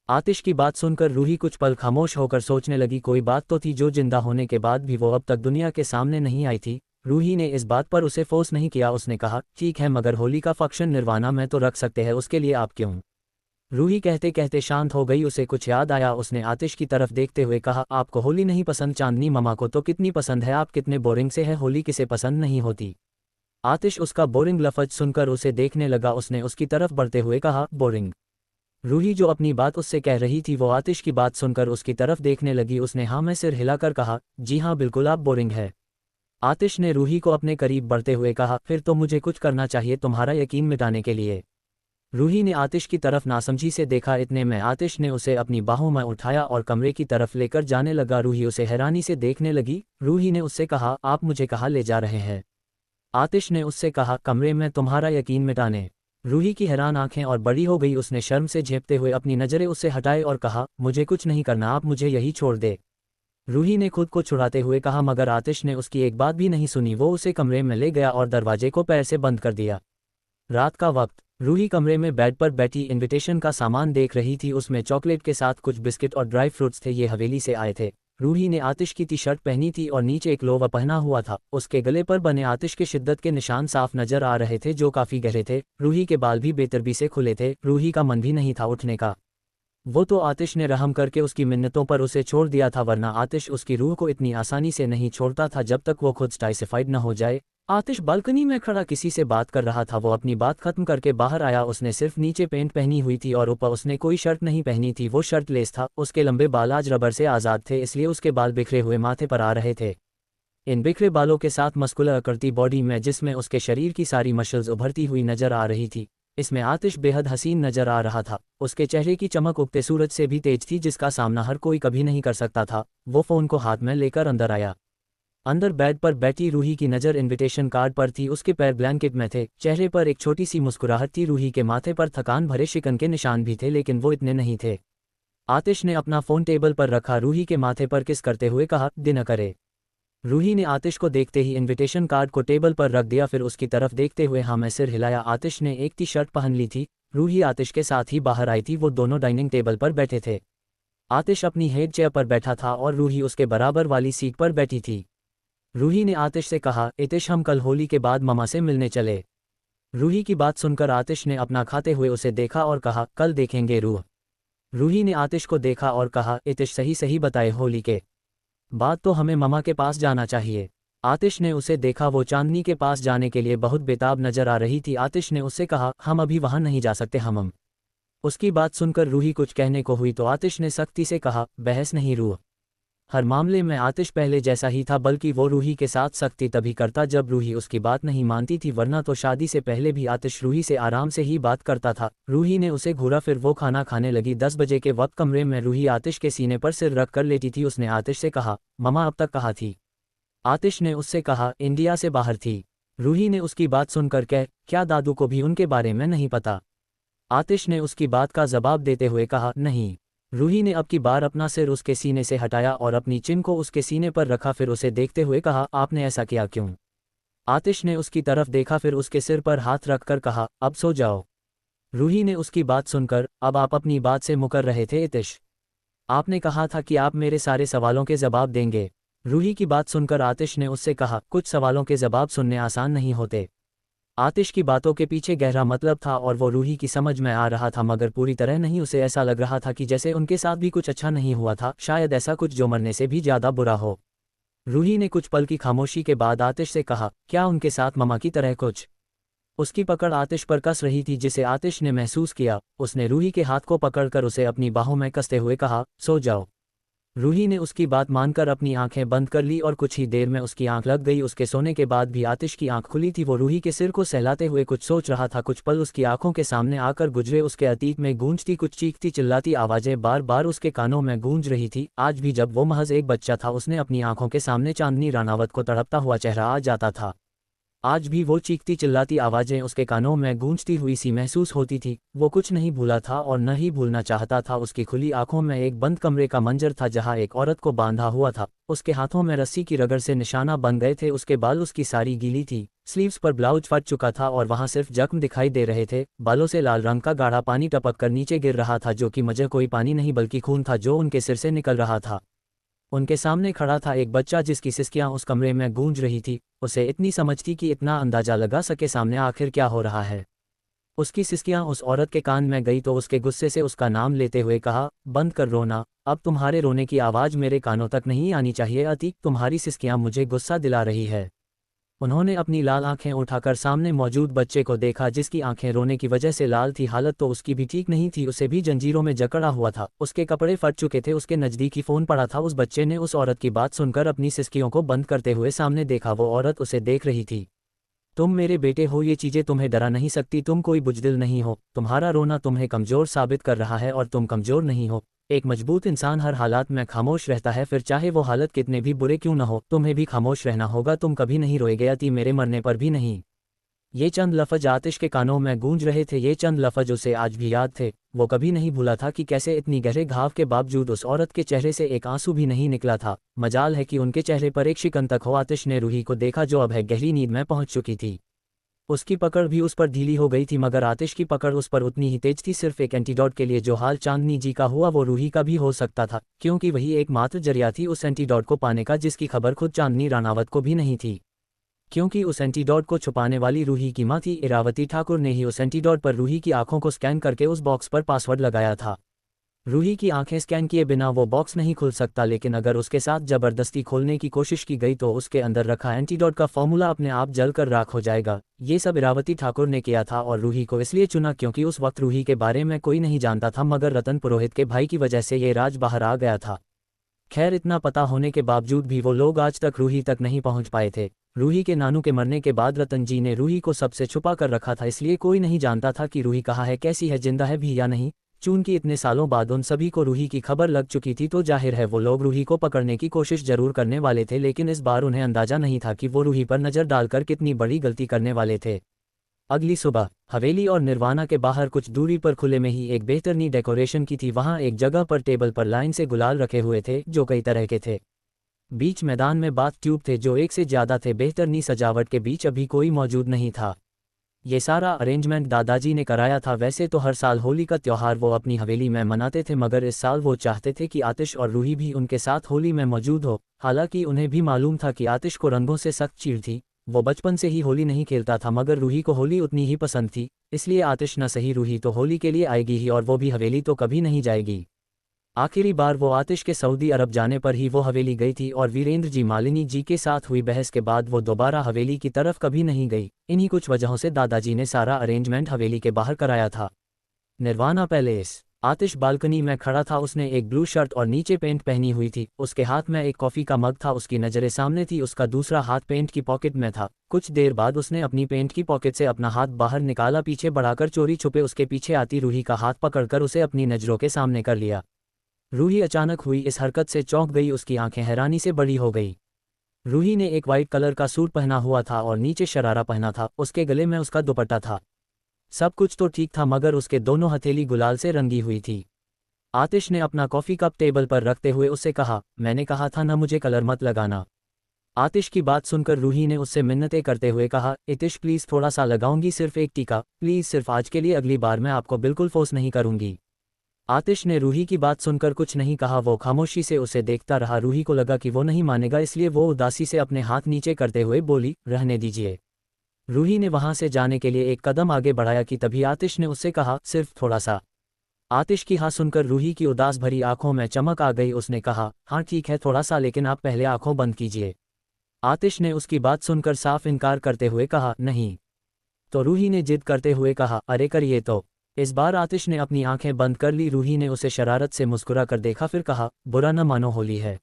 B: आतिश की बात सुनकर रूही कुछ पल खामोश होकर सोचने लगी। कोई बात तो थी जो जिंदा होने के बाद भी वो अब तक दुनिया के सामने नहीं आई थी। रूही ने इस बात पर उसे फोर्स नहीं किया। उसने कहा, ठीक है, मगर होली का फंक्शन निर्वाणा में तो रख सकते हैं, उसके लिए आप क्यों? रूही कहते कहते शांत हो गई। उसे कुछ याद आया। उसने आतिश की तरफ देखते हुए कहा, आपको होली नहीं पसंद? चांदनी ममा को तो कितनी पसंद है, आप कितने बोरिंग से है, होली किसे पसंद नहीं होती? आतिश उसका बोरिंग लफ्ज सुनकर उसे देखने लगा। उसने उसकी तरफ बढ़ते हुए कहा, बोरिंग? रूही जो अपनी बात उससे कह रही थी वो आतिश की बात सुनकर उसकी तरफ देखने लगी। उसने हाँ में सिर हिलाकर कहा, जी हाँ, बिल्कुल, आप बोरिंग है। आतिश ने रूही को अपने करीब बढ़ते हुए कहा, फिर तो मुझे कुछ करना चाहिए तुम्हारा यकीन मिटाने के लिए। रूही ने आतिश की तरफ नासमझी से देखा। इतने में आतिश ने उसे अपनी बाहों में उठाया और कमरे की तरफ लेकर जाने लगा। रूही उसे हैरानी से देखने लगी। रूही ने उससे कहा, आप मुझे कहाँ ले जा रहे हैं? आतिश ने उससे कहा, कमरे में तुम्हारा यकीन मिटाने। रूही की हैरान आंखें और बड़ी हो गई। उसने शर्म से झेपते हुए अपनी नज़रें उससे हटाए और कहा, मुझे कुछ नहीं करना, आप मुझे यही छोड़ दे। रूही ने खुद को छुड़ाते हुए कहा, मगर आतिश ने उसकी एक बात भी नहीं सुनी। वो उसे कमरे में ले गया और दरवाजे को पैर से बंद कर दिया। रात का वक्त। रूही कमरे में बेड पर बैठी इनविटेशन का सामान देख रही थी। उसमें चॉकलेट के साथ कुछ बिस्किट और ड्राई फ्रूट्स थे। ये हवेली से आए थे। रूही ने आतिश की टी शर्ट पहनी थी और नीचे एक लोवर पहना हुआ था। उसके गले पर बने आतिश के शिद्दत के निशान साफ नजर आ रहे थे, जो काफी गहरे थे। रूही के बाल भी बेतरबी से खुले थे। रूही का मन भी नहीं था उठने का। वो तो आतिश ने रहम करके उसकी मिन्नतों पर उसे छोड़ दिया था, वरना आतिश उसकी रूह को इतनी आसानी से नहीं छोड़ता था जब तक वो खुद स्टाइसिफाइड न हो जाए। आतिश बालकनी में खड़ा किसी से बात कर रहा था। वो अपनी बात खत्म करके बाहर आया। उसने सिर्फ नीचे पैंट पहनी हुई थी और ऊपर उसने कोई शर्ट नहीं पहनी थी। वो शर्ट लेस था। उसके लंबे बाल आज रबर से आज़ाद थे, इसलिए उसके बाल बिखरे हुए माथे पर आ रहे थे। इन बिखरे बालों के साथ मस्कुलर करती बॉडी में, जिसमें उसके शरीर की सारी मसल्स उभरती हुई नजर आ रही थी, इसमें आतिश बेहद हसीन नजर आ रहा था। उसके चेहरे की चमक उगते सूरज से भी तेज थी, जिसका सामना हर कोई कभी नहीं कर सकता था। वो फ़ोन को हाथ में लेकर अंदर आया। अंदर बेड पर बैठी रूही की नज़र इनविटेशन कार्ड पर थी। उसके पैर ब्लैंकेट में थे। चेहरे पर एक छोटी सी मुस्कुराहट थी। रूही के माथे पर थकान भरे शिकन के निशान भी थे, लेकिन वो इतने नहीं थे। आतिश ने अपना फ़ोन टेबल पर रखा, रूही के माथे पर किस करते हुए कहा, दिन करे। रूही ने आतिश को देखते ही इनविटेशन कार्ड को टेबल पर रख दिया, फिर उसकी तरफ देखते हुए हाँ में सिर हिलाया। आतिश ने एक टी शर्ट पहन ली थी। रूही आतिश के साथ ही बाहर आई थी। वो दोनों डाइनिंग टेबल पर बैठे थे। आतिश अपनी हेड चेयर पर बैठा था और रूही उसके बराबर वाली सीट पर बैठी थी। रूही ने आतिश से कहा, इतिश, हम कल होली के बाद ममा से मिलने चले। रूही की बात सुनकर आतिश ने अपना खाते हुए उसे देखा और कहा, कल देखेंगे रूही ने आतिश को देखा और कहा, इतिश, सही सही बताए, होली के बाद तो हमें ममा के पास जाना चाहिए। आतिश ने उसे देखा। वो चांदनी के पास जाने के लिए बहुत बेताब नजर आ रही थी। आतिश ने उससे कहा, हम अभी वहां नहीं जा सकते, हम। उसकी बात सुनकर रूही कुछ कहने को हुई तो आतिश ने सख्ती से कहा, बहस नहीं रूह। हर मामले में आतिश पहले जैसा ही था, बल्कि वो रूही के साथ सख्ती तभी करता जब रूही उसकी बात नहीं मानती थी, वरना तो शादी से पहले भी आतिश रूही से आराम से ही बात करता था। रूही ने उसे घूरा, फिर वो खाना खाने लगी। 10 बजे के वक्त कमरे में रूही आतिश के सीने पर सिर रख कर लेटी थी। उसने आतिश से कहा, ममा अब तक कहाँ थी? आतिश ने उससे कहा, इंडिया से बाहर थी। रूही ने उसकी बात सुनकर कह, क्या दादू को भी उनके बारे में नहीं पता? आतिश ने उसकी बात का जवाब देते हुए कहा, नहीं। रूही ने अब की बार अपना सिर उसके सीने से हटाया और अपनी चिन को उसके सीने पर रखा, फिर उसे देखते हुए कहा, आपने ऐसा किया क्यों? आतिश ने उसकी तरफ देखा, फिर उसके सिर पर हाथ रखकर कहा, अब सो जाओ। रूही ने उसकी बात सुनकर, अब आप अपनी बात से मुकर रहे थे इतिश? आपने कहा था कि आप मेरे सारे सवालों के जवाब देंगे। रूही की बात सुनकर आतिश ने उससे कहा, कुछ सवालों के जवाब सुनने आसान नहीं होते। आतिश की बातों के पीछे गहरा मतलब था और वो रूही की समझ में आ रहा था, मगर पूरी तरह नहीं। उसे ऐसा लग रहा था कि जैसे उनके साथ भी कुछ अच्छा नहीं हुआ था, शायद ऐसा कुछ जो मरने से भी ज़्यादा बुरा हो। रूही ने कुछ पल की खामोशी के बाद आतिश से कहा, क्या उनके साथ ममा की तरह कुछ? उसकी पकड़ आतिश पर कस रही थी, जिसे आतिश ने महसूस किया। उसने रूही के हाथ को पकड़कर उसे अपनी बाहों में कसते हुए कहा, सो जाओ। रूही ने उसकी बात मानकर अपनी आंखें बंद कर ली और कुछ ही देर में उसकी आंख लग गई। उसके सोने के बाद भी आतिश की आंख खुली थी। वो रूही के सिर को सहलाते हुए कुछ सोच रहा था। कुछ पल उसकी आंखों के सामने आकर गुजरे। उसके अतीत में गूंजती कुछ चीखती चिल्लाती आवाजें बार बार उसके कानों में गूंज रही थी। आज भी जब वो महज एक बच्चा था, उसने अपनी आंखों के सामने चांदनी रानावत को तड़पता हुआ चेहरा आ जाता था। आज भी वो चीखती चिल्लाती आवाजें उसके कानों में गूंजती हुई सी महसूस होती थी। वो कुछ नहीं भूला था और न ही भूलना चाहता था। उसकी खुली आंखों में एक बंद कमरे का मंजर था, जहां एक औरत को बांधा हुआ था। उसके हाथों में रस्सी की रगड़ से निशाना बन गए थे। उसके बाल उसकी सारी गीली थी। स्लीव्स पर ब्लाउज फट चुका था और वहां सिर्फ जख्म दिखाई दे रहे थे। बालों से लाल रंग का गाढ़ा पानी टपक कर नीचे गिर रहा था, जो कि मजे कोई पानी नहीं बल्कि खून था जो उनके सिर से निकल रहा था। उनके सामने खड़ा था एक बच्चा, जिसकी सिसकियां उस कमरे में गूंज रही थी। उसे इतनी समझ थी कि इतना अंदाजा लगा सके सामने आखिर क्या हो रहा है। उसकी सिसकियां उस औरत के कान में गई तो उसके गुस्से से उसका नाम लेते हुए कहा, बंद कर रोना। अब तुम्हारे रोने की आवाज़ मेरे कानों तक नहीं आनी चाहिए। अतीक, तुम्हारी सिसकियां मुझे गुस्सा दिला रही है। उन्होंने अपनी लाल आंखें उठाकर सामने मौजूद बच्चे को देखा, जिसकी आंखें रोने की वजह से लाल थी। हालत तो उसकी भी ठीक नहीं थी। उसे भी जंजीरों में जकड़ा हुआ था। उसके कपड़े फट चुके थे। उसके नज़दीक ही फ़ोन पड़ा था। उस बच्चे ने उस औरत की बात सुनकर अपनी सिसकियों को बंद करते हुए सामने देखा। वो औरत उसे देख रही थी। तुम मेरे बेटे हो, ये चीजें तुम्हें डरा नहीं सकती, तुम कोई बुजदिल नहीं हो, तुम्हारा रोना तुम्हें कमजोर साबित कर रहा है और तुम कमजोर नहीं हो। एक मजबूत इंसान हर हालात में खामोश रहता है, फिर चाहे वो हालत कितने भी बुरे क्यों न हो। तुम्हें भी खामोश रहना होगा, तुम कभी नहीं रोएगे अति, मेरे मरने पर भी नहीं। ये चंद लफ्ज आतिश के कानों में गूंज रहे थे, ये चंद लफ्ज उसे आज भी याद थे। वो कभी नहीं भूला था कि कैसे इतनी गहरे घाव के बावजूद उस औरत के चेहरे से एक आंसू भी नहीं निकला था। मजाल है कि उनके चेहरे पर एक शिकन तक हो। आतिश ने रूही को देखा जो अब है गहरी नींद में पहुंच चुकी थी। उसकी पकड़ भी उस पर ढीली हो गई थी, मगर आतिश की पकड़ उस पर उतनी ही तेज थी। सिर्फ एक एंटीडोट के लिए जो हाल चांदनी जी का हुआ वो रूही का भी हो सकता था, क्योंकि वही एकमात्र जरिया थी उस एंटीडोट को पाने का जिसकी खबर खुद चांदनी रानावत को भी नहीं थी। क्योंकि उस एंटीडोट को छुपाने वाली रूही की मां थी। इरावती ठाकुर ने ही उस एंटीडोट पर रूही की आंखों को स्कैन करके उस बॉक्स पर पासवर्ड लगाया था। रूही की आंखें स्कैन किए बिना वो बॉक्स नहीं खुल सकता, लेकिन अगर उसके साथ जबरदस्ती खोलने की कोशिश की गई तो उसके अंदर रखा एंटीडोट का फॉर्मूला अपने आप जलकर राख हो जाएगा। ये सब इरावती ठाकुर ने किया था और रूही को इसलिए चुना क्योंकि उस वक्त रूही के बारे में कोई नहीं जानता था, मगर रतन पुरोहित के भाई की वजह से ये राज बाहर आ गया था। खैर, इतना पता होने के बावजूद भी वो लोग आज तक रूही तक नहीं पहुंच पाए थे। रूही के नानू के मरने के बाद रतन जी ने रूही को सबसे छुपा कर रखा था, इसलिए कोई नहीं जानता था कि रूही कहाँ है, कैसी है, जिंदा है भी या नहीं। चूंकि इतने सालों बाद उन सभी को रूही की खबर लग चुकी थी तो जाहिर है वो लोग रूही को पकड़ने की कोशिश जरूर करने वाले थे, लेकिन इस बार उन्हें अंदाजा नहीं था कि वो रूही पर नजर डालकर कितनी बड़ी गलती करने वाले थे। अगली सुबह हवेली और निर्वाणा के बाहर कुछ दूरी पर खुले में ही एक बेहतरीन डेकोरेशन की थी। वहां एक जगह पर टेबल पर लाइन से गुलाल रखे हुए थे जो कई तरह के थे। बीच मैदान में बाथ ट्यूब थे जो एक से ज्यादा थे। बेहतरीन सजावट के बीच अभी कोई मौजूद नहीं था। ये सारा अरेंजमेंट दादाजी ने कराया था। वैसे तो हर साल होली का त्योहार वो अपनी हवेली में मनाते थे, मगर इस साल वो चाहते थे कि आतिश और रूही भी उनके साथ होली में मौजूद हो। हालांकि उन्हें भी मालूम था कि आतिश को रंगों से सख्त चीड़ थी। वो बचपन से ही होली नहीं खेलता था, मगर रूही को होली उतनी ही पसंद थी। इसलिए आतिश न सही रूही तो होली के लिए आएगी ही, और वो भी हवेली तो कभी नहीं जाएगी। आखिरी बार वो आतिश के सऊदी अरब जाने पर ही वो हवेली गई थी, और वीरेंद्र जी मालिनी जी के साथ हुई बहस के बाद वो दोबारा हवेली की तरफ कभी नहीं गई। इन्हीं कुछ वजहों से दादाजी ने सारा अरेंजमेंट हवेली के बाहर कराया था। निर्वाणा पैलेस। आतिश बालकनी में खड़ा था। उसने एक ब्लू शर्ट और नीचे पेंट पहनी हुई थी। उसके हाथ में एक कॉफी का मग था। उसकी नजरें सामने थी। उसका दूसरा हाथ पेंट की पॉकेट में था। कुछ देर बाद उसने अपनी पेंट की पॉकेट से अपना हाथ बाहर निकाला, पीछे बढ़ाकर चोरी छुपे उसके पीछे आती रूही का हाथ पकड़कर उसे अपनी नजरों के सामने कर लिया। रूही अचानक हुई इस हरकत से चौंक गई। उसकी आंखें हैरानी से बड़ी हो गई। रूही ने एक वाइट कलर का सूट पहना हुआ था और नीचे शरारा पहना था। उसके गले में उसका दुपट्टा था। सब कुछ तो ठीक था, मगर उसके दोनों हथेली गुलाल से रंगी हुई थी। आतिश ने अपना कॉफी कप टेबल पर रखते हुए उससे कहा, मैंने कहा था ना मुझे कलर मत लगाना। आतिश की बात सुनकर रूही ने उससे मिन्नतें करते हुए कहा, इतिश प्लीज थोड़ा सा लगाऊंगी, सिर्फ एक टीका प्लीज, सिर्फ आज के लिए, अगली बार मैं आपको बिल्कुल फोर्स नहीं करूंगी। आतिश ने रूही की बात सुनकर कुछ नहीं कहा। वो खामोशी से उसे देखता रहा। रूही को लगा कि वो नहीं मानेगा, इसलिए वो उदासी से अपने हाथ नीचे करते हुए बोली, रहने दीजिए। रूही ने वहां से जाने के लिए एक कदम आगे बढ़ाया कि तभी आतिश ने उससे कहा, सिर्फ थोड़ा सा। आतिश की हाँ सुनकर रूही की उदास भरी आंखों में चमक आ गई। उसने कहा, हाँ ठीक है थोड़ा सा, लेकिन आप पहले आंखों बंद कीजिए। आतिश ने उसकी बात सुनकर साफ इनकार करते हुए कहा, नहीं। तो रूही ने जिद करते हुए कहा, अरे करिए तो। इस बार आतिश ने अपनी आंखें बंद कर ली। रूही ने उसे शरारत से मुस्कुरा कर देखा, फिर कहा, बुरा न मानो होली है।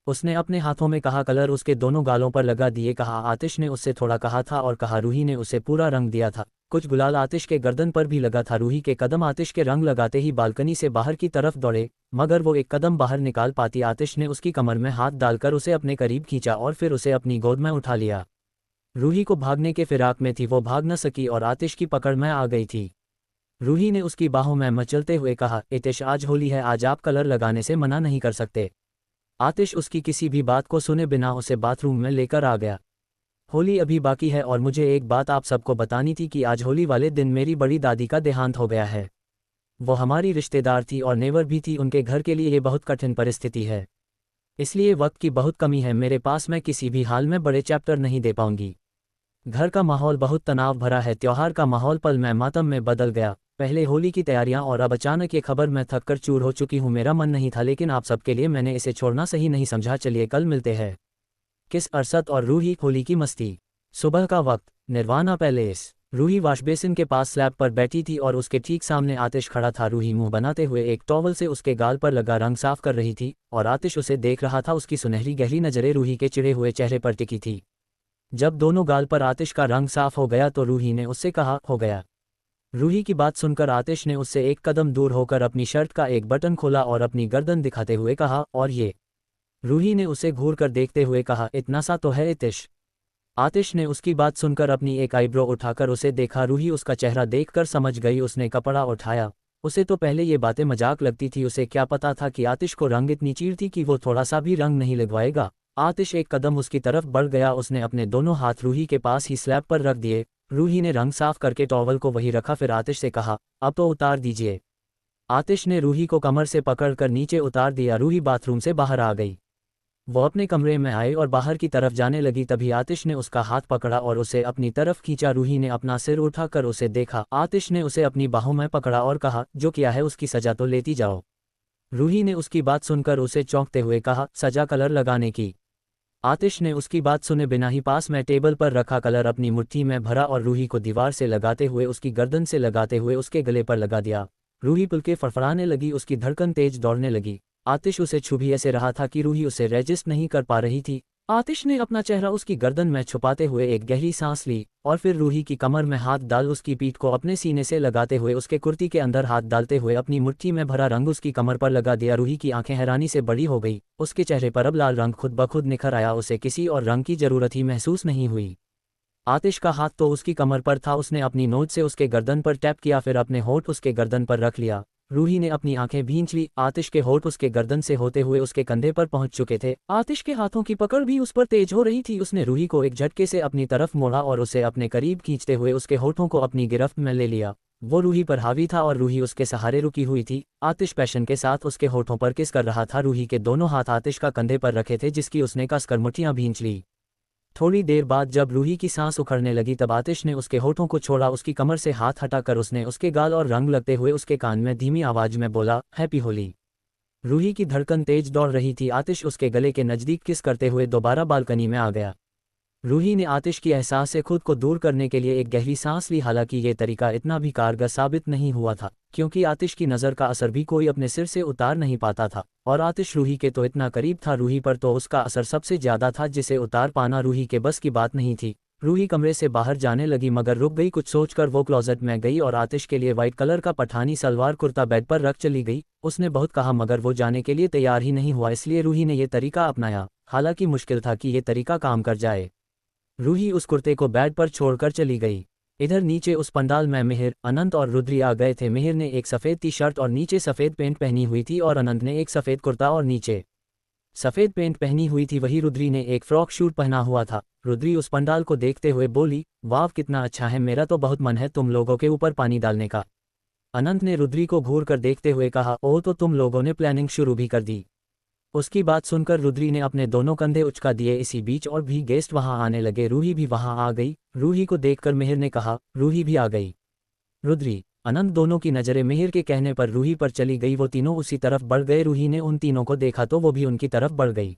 B: उसने अपने हाथों में कहा कलर उसके दोनों गालों पर लगा दिए। कहा, आतिश ने उससे थोड़ा कहा था और कहा, रूही ने उसे पूरा रंग दिया था। कुछ गुलाल आतिश के गर्दन पर भी लगा था। रूही के कदम आतिश के रंग लगाते ही बालकनी से बाहर की तरफ दौड़े, मगर वो एक कदम बाहर निकाल पाती। आतिश ने उसकी कमर में हाथ डालकर उसे अपने करीब खींचा और फिर उसे अपनी गोद में उठा लिया। रूही को भागने के फिराक में थी। वो भाग न सकी और आतिश की पकड़ में आ गई थी। रूही ने उसकी बाहों में मचलते हुए कहा, इतिश आज होली है, आज आप कलर लगाने से मना नहीं कर सकते। आतिश उसकी किसी भी बात को सुने बिना उसे बाथरूम में लेकर आ गया। होली अभी बाकी है और मुझे एक बात आप सबको बतानी थी कि आज होली वाले दिन मेरी बड़ी दादी का देहांत हो गया है। वो हमारी रिश्तेदार थी और नेवर भी थी। उनके घर के लिए ये बहुत कठिन परिस्थिति है, इसलिए वक्त की बहुत कमी है मेरे पास। मैं किसी भी हाल में बड़े चैप्टर नहीं दे पाऊंगी। घर का माहौल बहुत तनाव भरा है। त्योहार का माहौल पल में मातम में बदल गया। पहले होली की तैयारियां और अब अचानक ये खबर, मैं थक कर चूर हो चुकी हूँ। मेरा मन नहीं था, लेकिन आप सबके लिए मैंने इसे छोड़ना सही नहीं समझा। चलिए कल मिलते हैं। किस अरसद और रूही होली की मस्ती। सुबह का वक्त। निर्वाणा पैलेस। रूही वॉशबेसिन के पास स्लैब पर बैठी थी और उसके ठीक सामने आतिश खड़ा था। रूही मुंह बनाते हुए एक टॉवल से उसके गाल पर लगा रंग साफ कर रही थी और आतिश उसे देख रहा था। उसकी सुनहरी गहरी नजरें रूही के चिढ़े हुए चेहरे पर टिकी थी। जब दोनों गाल पर आतिश का रंग साफ हो गया तो रूही ने उससे कहा, हो गया। रूही की बात सुनकर आतिश ने उससे एक कदम दूर होकर अपनी शर्ट का एक बटन खोला और अपनी गर्दन दिखाते हुए कहा, और ये? रूही ने उसे घूर कर देखते हुए कहा, इतना सा तो है आतिश। आतिश ने उसकी बात सुनकर अपनी एक आईब्रो उठाकर उसे देखा। रूही उसका चेहरा देखकर समझ गई। उसने कपड़ा उठाया। उसे तो पहले ये बातें मजाक लगती थी, उसे क्या पता था कि आतिश को रंग इतनी चीड़ थी कि वो थोड़ा सा भी रंग नहीं लगवाएगा। आतिश एक कदम उसकी तरफ बढ़ गया। उसने अपने दोनों हाथ रूही के पास ही स्लैब पर रख दिए। रूही ने रंग साफ करके टॉवल को वहीं रखा, फिर आतिश से कहा, अब तो उतार दीजिए। आतिश ने रूही को कमर से पकड़कर नीचे उतार दिया। रूही बाथरूम से बाहर आ गई। वो अपने कमरे में आई और बाहर की तरफ जाने लगी, तभी आतिश ने उसका हाथ पकड़ा और उसे अपनी तरफ खींचा। रूही ने अपना सिर उठाकर उसे देखा। आतिश ने उसे अपनी बाहों में पकड़ा और कहा, जो किया है उसकी सजा तो लेती जाओ। रूही ने उसकी बात सुनकर उसे चौंकते हुए कहा, सजा कलर लगाने की? आतिश ने उसकी बात सुने बिना ही पास में टेबल पर रखा कलर अपनी मुट्ठी में भरा और रूही को दीवार से लगाते हुए उसकी गर्दन से लगाते हुए उसके गले पर लगा दिया। रूही पुलके फड़फड़ाने लगी, उसकी धड़कन तेज दौड़ने लगी। आतिश उसे छू भी ऐसे रहा था कि रूही उसे रेजिस्ट नहीं कर पा रही थी। आतिश ने अपना चेहरा उसकी गर्दन में छुपाते हुए एक गहरी सांस ली और फिर रूही की कमर में हाथ डाल उसकी पीठ को अपने सीने से लगाते हुए उसके कुर्ती के अंदर हाथ डालते हुए अपनी मुट्ठी में भरा रंग उसकी कमर पर लगा दिया। रूही की आंखें हैरानी से बड़ी हो गई। उसके चेहरे पर अब लाल रंग खुद ब खुद निखर आया। उसे किसी और रंग की जरूरत ही महसूस नहीं हुई। आतिश का हाथ तो उसकी कमर पर था। उसने अपनी नोज से उसके गर्दन पर टैप किया, फिर अपने होंठ उसके गर्दन पर रख लिया। रूही ने अपनी आंखें भींच ली। आतिश के होंठ उसके गर्दन से होते हुए उसके कंधे पर पहुंच चुके थे। आतिश के हाथों की पकड़ भी उस पर तेज हो रही थी। उसने रूही को एक झटके से अपनी तरफ मोड़ा और उसे अपने करीब खींचते हुए उसके होठों को अपनी गिरफ्त में ले लिया। वो रूही पर हावी था और रूही उसके सहारे रुकी हुई थी। आतिश पैशन के साथ उसके होठों पर किस कर रहा था। रूही के दोनों हाथ आतिश का कंधे पर रखे थे, जिसकी उसने कसकर मुट्ठियां भींच ली। थोड़ी देर बाद जब रूही की सांस उखड़ने लगी तब आतिश ने उसके होठों को छोड़ा। उसकी कमर से हाथ हटाकर उसने उसके गाल और रंग लगते हुए उसके कान में धीमी आवाज में बोला, हैप्पी होली। रूही की धड़कन तेज दौड़ रही थी। आतिश उसके गले के नज़दीक किस करते हुए दोबारा बालकनी में आ गया। रूही ने आतिश की एहसास से खुद को दूर करने के लिए एक गहरी सांस ली। हालांकि ये तरीका इतना भी कारगर साबित नहीं हुआ था, क्योंकि आतिश की नज़र का असर भी कोई अपने सिर से उतार नहीं पाता था और आतिश रूही के तो इतना करीब था। रूही पर तो उसका असर सबसे ज़्यादा था, जिसे उतार पाना रूही के बस की बात नहीं थी। रूही कमरे से बाहर जाने लगी, मगर रुक गई। कुछ सोचकर वो क्लोजेट में गई और आतिश के लिए वाइट कलर का पठानी सलवार कुर्ता बेड पर रख चली गई। उसने बहुत कहा मगर वो जाने के लिए तैयार ही नहीं हुआ, इसलिए रूही ने यह तरीका अपनाया। हालांकि मुश्किल था कि ये तरीका काम कर जाए। रूही उस कुर्ते को बेड पर छोड़कर चली गई। इधर नीचे उस पंडाल में मिहिर, अनंत और रुद्री आ गए थे। मिहिर ने एक सफ़ेद टी शर्ट और नीचे सफ़ेद पैंट पहनी हुई थी और अनंत ने एक सफ़ेद कुर्ता और नीचे सफ़ेद पैंट पहनी हुई थी। वही रुद्री ने एक फ्रॉक शूट पहना हुआ था। रुद्री उस पंडाल को देखते हुए बोली, वाह कितना अच्छा है, मेरा तो बहुत मन है तुम लोगों के ऊपर पानी डालने का। अनंत ने रुद्री को घूर कर देखते हुए कहा, ओह तो तुम लोगों ने प्लानिंग शुरू भी कर दी। उसकी बात सुनकर रुद्री ने अपने दोनों कंधे उचका दिए। इसी बीच और भी गेस्ट वहां आने लगे। रूही भी वहां आ गई। रूही को देखकर मिहिर ने कहा, रूही भी आ गई। रुद्री, अनंत दोनों की नज़रें मिहिर के कहने पर रूही पर चली गई। वो तीनों उसी तरफ बढ़ गए। रूही ने उन तीनों को देखा तो वो भी उनकी तरफ बढ़ गई।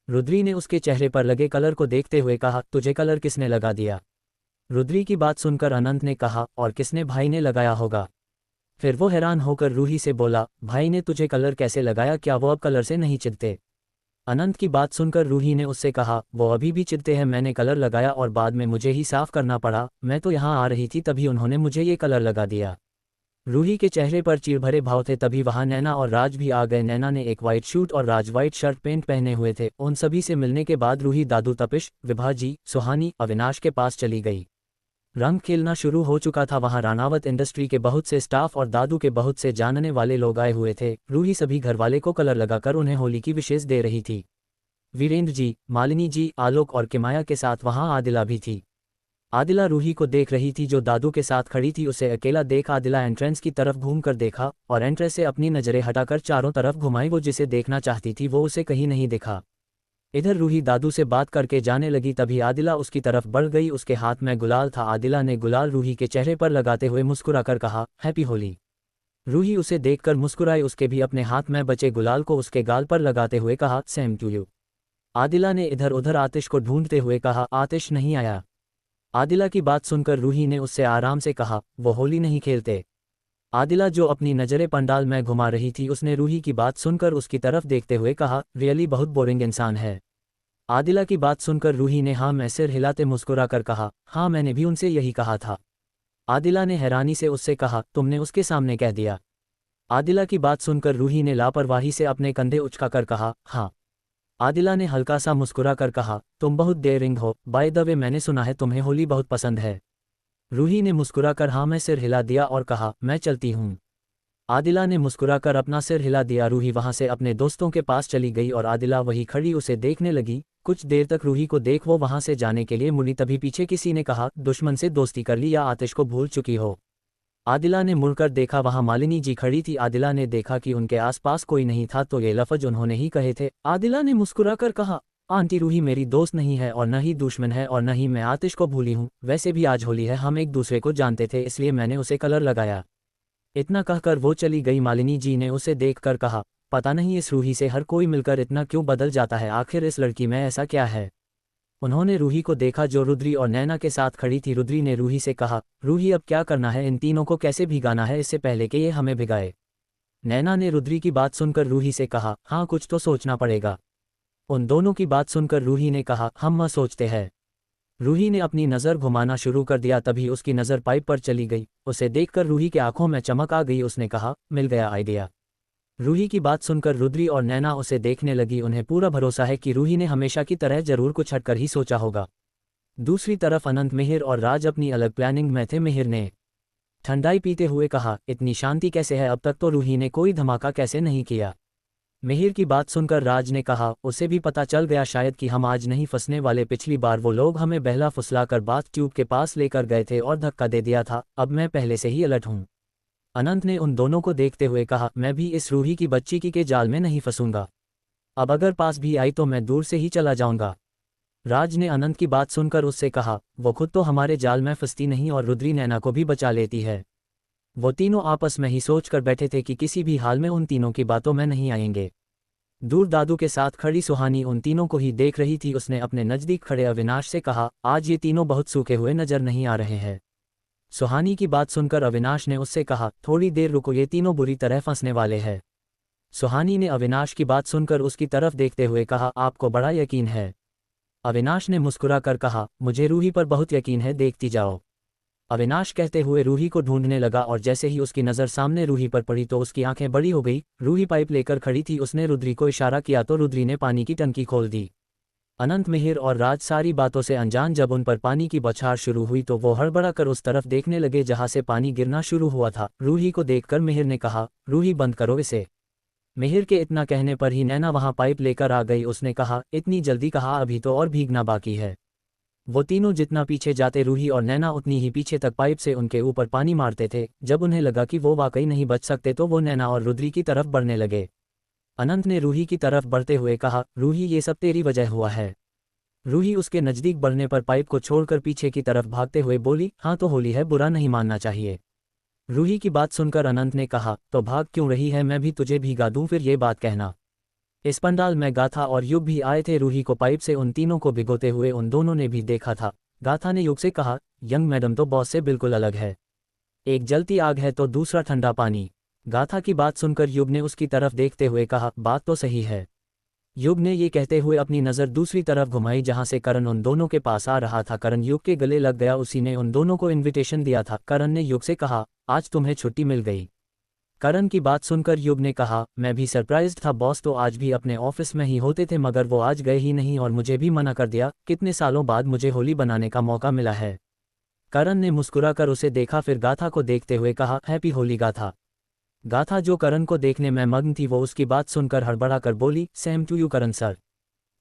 B: रुद्री ने उसके चेहरे पर लगे कलर को देखते हुए कहा, तुझे कलर किसने लगा दिया? रुद्री की बात सुनकर अनंत ने कहा, और किसने? भाई ने लगाया होगा। फिर वो हैरान होकर रूही से बोला, भाई ने तुझे कलर कैसे लगाया? क्या वो अब कलर से नहीं चिढ़ते? अनंत की बात सुनकर रूही ने उससे कहा, वो अभी भी चिढ़ते हैं। मैंने कलर लगाया और बाद में मुझे ही साफ करना पड़ा। मैं तो यहाँ आ रही थी तभी उन्होंने मुझे ये कलर लगा दिया। रूही के चेहरे पर चिढ़ भरे भाव थे। तभी वहाँ नैना और राज भी आ गए। नैना ने एक वाइट शूट और राज वाइट शर्ट पैंट पहने हुए थे। उन सभी से मिलने के बाद रूही दादू, तपिश, विभा जी, सुहानी, अविनाश के पास चली गई। रंग खेलना शुरू हो चुका था। वहां रानावत इंडस्ट्री के बहुत से स्टाफ और दादू के बहुत से जानने वाले लोग आए हुए थे। रूही सभी घरवाले को कलर लगाकर उन्हें होली की विशेष दे रही थी। वीरेंद्र जी, मालिनी जी, आलोक और किमाया के साथ वहां आदिला भी थी। आदिला रूही को देख रही थी जो दादू के साथ खड़ी थी। उसे अकेला देख आदिला एंट्रेंस की तरफ घूमकर देखा और एंट्रेंस से अपनी नजरें हटाकर चारों तरफ घुमाई। वो जिसे देखना चाहती थी वो उसे कहीं नहीं दिखा। इधर रूही दादू से बात करके जाने लगी, तभी आदिला उसकी तरफ बढ़ गई। उसके हाथ में गुलाल था। आदिला ने गुलाल रूही के चेहरे पर लगाते हुए मुस्कुराकर कहा, हैप्पी होली। रूही उसे देखकर मुस्कुराई। उसके भी अपने हाथ में बचे गुलाल को उसके गाल पर लगाते हुए कहा, सेम टू यू। आदिला ने इधर उधर आतिश को ढूंढते हुए कहा, आतिश नहीं आया। आदिला की बात सुनकर रूही ने उससे आराम से कहा, वो होली नहीं खेलते। आदिला जो अपनी नज़रें पंडाल में घुमा रही थी, उसने रूही की बात सुनकर उसकी तरफ देखते हुए कहा, रियली बहुत बोरिंग इंसान है। आदिला की बात सुनकर रूही ने हाँ में सिर हिलाते मुस्कुरा कर कहा, हाँ मैंने भी उनसे यही कहा था। आदिला ने हैरानी से उससे कहा, तुमने उसके सामने कह दिया? आदिला की बात सुनकर रूही ने लापरवाही से अपने कंधे उचकाकर कहा, हाँ। आदिला ने हल्का सा मुस्कुरा कर कहा, तुम बहुत डेयरिंग हो, बाय द वे मैंने सुना है तुम्हें होली बहुत पसंद है। रूही ने मुस्कुराकर हाँ में सिर हिला दिया और कहा, मैं चलती हूँ। आदिला ने मुस्कुराकर अपना सिर हिला दिया। रूही वहां से अपने दोस्तों के पास चली गई और आदिला वही खड़ी उसे देखने लगी। कुछ देर तक रूही को देख वो वहां से जाने के लिए मुड़ी, तभी पीछे किसी ने कहा, दुश्मन से दोस्ती कर ली या आतिश को भूल चुकी हो? आदिला ने मुड़कर देखा, वहां मालिनी जी खड़ी थी। आदिला ने देखा कि उनके आसपास कोई नहीं था तो ये लफ्ज उन्होंने ही कहे थे। आदिला ने मुस्कुराकर कहा, आंटी रूही मेरी दोस्त नहीं है और न ही दुश्मन है और न ही मैं आतिश को भूली हूँ। वैसे भी आज होली है, हम एक दूसरे को जानते थे इसलिए मैंने उसे कलर लगाया। इतना कहकर वो चली गई। मालिनी जी ने उसे देखकर कहा, पता नहीं इस रूही से हर कोई मिलकर इतना क्यों बदल जाता है, आखिर इस लड़की में ऐसा क्या है? उन्होंने रूही को देखा जो रुद्री और नैना के साथ खड़ी थी। रुद्री ने रूही से कहा, रूही अब क्या करना है, इन तीनों को कैसे भिगाना है इससे पहले कि ये हमें भिगाए? नैना ने रुद्री की बात सुनकर रूही से कहा, हाँ कुछ तो सोचना पड़ेगा। उन दोनों की बात सुनकर रूही ने कहा, हम सोचते हैं। रूही ने अपनी नज़र घुमाना शुरू कर दिया, तभी उसकी नज़र पाइप पर चली गई। उसे देखकर रूही के आंखों में चमक आ गई। उसने कहा, मिल गया आइडिया। रूही की बात सुनकर रुद्री और नैना उसे देखने लगी। उन्हें पूरा भरोसा है कि रूही ने हमेशा की तरह जरूर कुछ हटकर ही सोचा होगा। दूसरी तरफ अनंत, मिहिर और राज अपनी अलग प्लानिंग में थे। मिहिर ने ठंडाई पीते हुए कहा, इतनी शांति कैसे है, अब तक तो रूही ने कोई धमाका कैसे नहीं किया? मिहिर की बात सुनकर राज ने कहा, उसे भी पता चल गया शायद कि हम आज नहीं फंसने वाले। पिछली बार वो लोग हमें बहला फुसलाकर बाथ ट्यूब के पास लेकर गए थे और धक्का दे दिया था, अब मैं पहले से ही अलर्ट हूँ। अनंत ने उन दोनों को देखते हुए कहा, मैं भी इस रूही की बच्ची की के जाल में नहीं फंसूंगा। अब अगर पास भी आई तो मैं दूर से ही चला जाऊंगा। राज ने अनंत की बात सुनकर उससे कहा, वो खुद तो हमारे जाल में फंसती नहीं और रुद्री नैना को भी बचा लेती है। वो तीनों आपस में ही सोच कर बैठे थे कि किसी भी हाल में उन तीनों की बातों में नहीं आएंगे। दूर दादू के साथ खड़ी सुहानी उन तीनों को ही देख रही थी। उसने अपने नज़दीक खड़े अविनाश से कहा, आज ये तीनों बहुत सूखे हुए नजर नहीं आ रहे हैं। सुहानी की बात सुनकर अविनाश ने उससे कहा, थोड़ी देर रुको, ये तीनों बुरी तरह फंसने वाले हैं। सुहानी ने अविनाश की बात सुनकर उसकी तरफ देखते हुए कहा, आपको बड़ा यकीन है? अविनाश ने मुस्कुराकर कहा, मुझे रूही पर बहुत यकीन है, देखती जाओ। अविनाश कहते हुए रूही को ढूंढने लगा और जैसे ही उसकी नज़र सामने रूही पर पड़ी तो उसकी आंखें बड़ी हो गई। रूही पाइप लेकर खड़ी थी। उसने रुद्री को इशारा किया तो रुद्री ने पानी की टंकी खोल दी। अनंत, मिहिर और राज सारी बातों से अनजान जब उन पर पानी की बौछार शुरू हुई तो वो हड़बड़ा कर उस तरफ देखने लगे जहां से पानी गिरना शुरू हुआ था। रूही को देखकर मिहिर ने कहा, रूही बंद करो इसे। मिहिर के इतना कहने पर ही नैना वहां पाइप लेकर आ गई। उसने कहा, इतनी जल्दी कहा, अभी तो और भीगना बाकी है। वो तीनों जितना पीछे जाते रूही और नैना उतनी ही पीछे तक पाइप से उनके ऊपर पानी मारते थे। जब उन्हें लगा कि वो वाकई नहीं बच सकते तो वो नैना और रुद्री की तरफ बढ़ने लगे। अनंत ने रूही की तरफ बढ़ते हुए कहा, रूही ये सब तेरी वजह हुआ है। रूही उसके नज़दीक बढ़ने पर पाइप को छोड़कर पीछे की तरफ भागते हुए बोली, हाँ तो होली है, बुरा नहीं मानना चाहिए। रूही की बात सुनकर अनंत ने कहा, तो भाग क्यों रही है, मैं भी तुझे भीगा दूं फिर ये बात कहना। इस पंडाल में गाथा और युग भी आए थे। रूही को पाइप से उन तीनों को भिगोते हुए उन दोनों ने भी देखा था। गाथा ने युग से कहा, यंग मैडम तो बॉस से बिल्कुल अलग है, एक जलती आग है तो दूसरा ठंडा पानी। गाथा की बात सुनकर युग ने उसकी तरफ देखते हुए कहा, बात तो सही है। युग ने ये कहते हुए अपनी नज़र दूसरी तरफ घुमाई जहां से करण उन दोनों के पास आ रहा था। करण युग के गले लग गया, उसी ने उन दोनों को इन्विटेशन दिया था। करण ने युग से कहा, आज तुम्हें छुट्टी मिल गई। करण की बात सुनकर युग ने कहा, मैं भी सरप्राइज्ड था, बॉस तो आज भी अपने ऑफिस में ही होते थे मगर वो आज गए ही नहीं और मुझे भी मना कर दिया। कितने सालों बाद मुझे होली बनाने का मौका मिला है। करण ने मुस्कुराकर उसे देखा, फिर गाथा को देखते हुए कहा, हैप्पी होली गाथा। गाथा जो करण को देखने में मग्न थी वो उसकी बात सुनकर हड़बड़ा कर बोली, same to you Karan sir.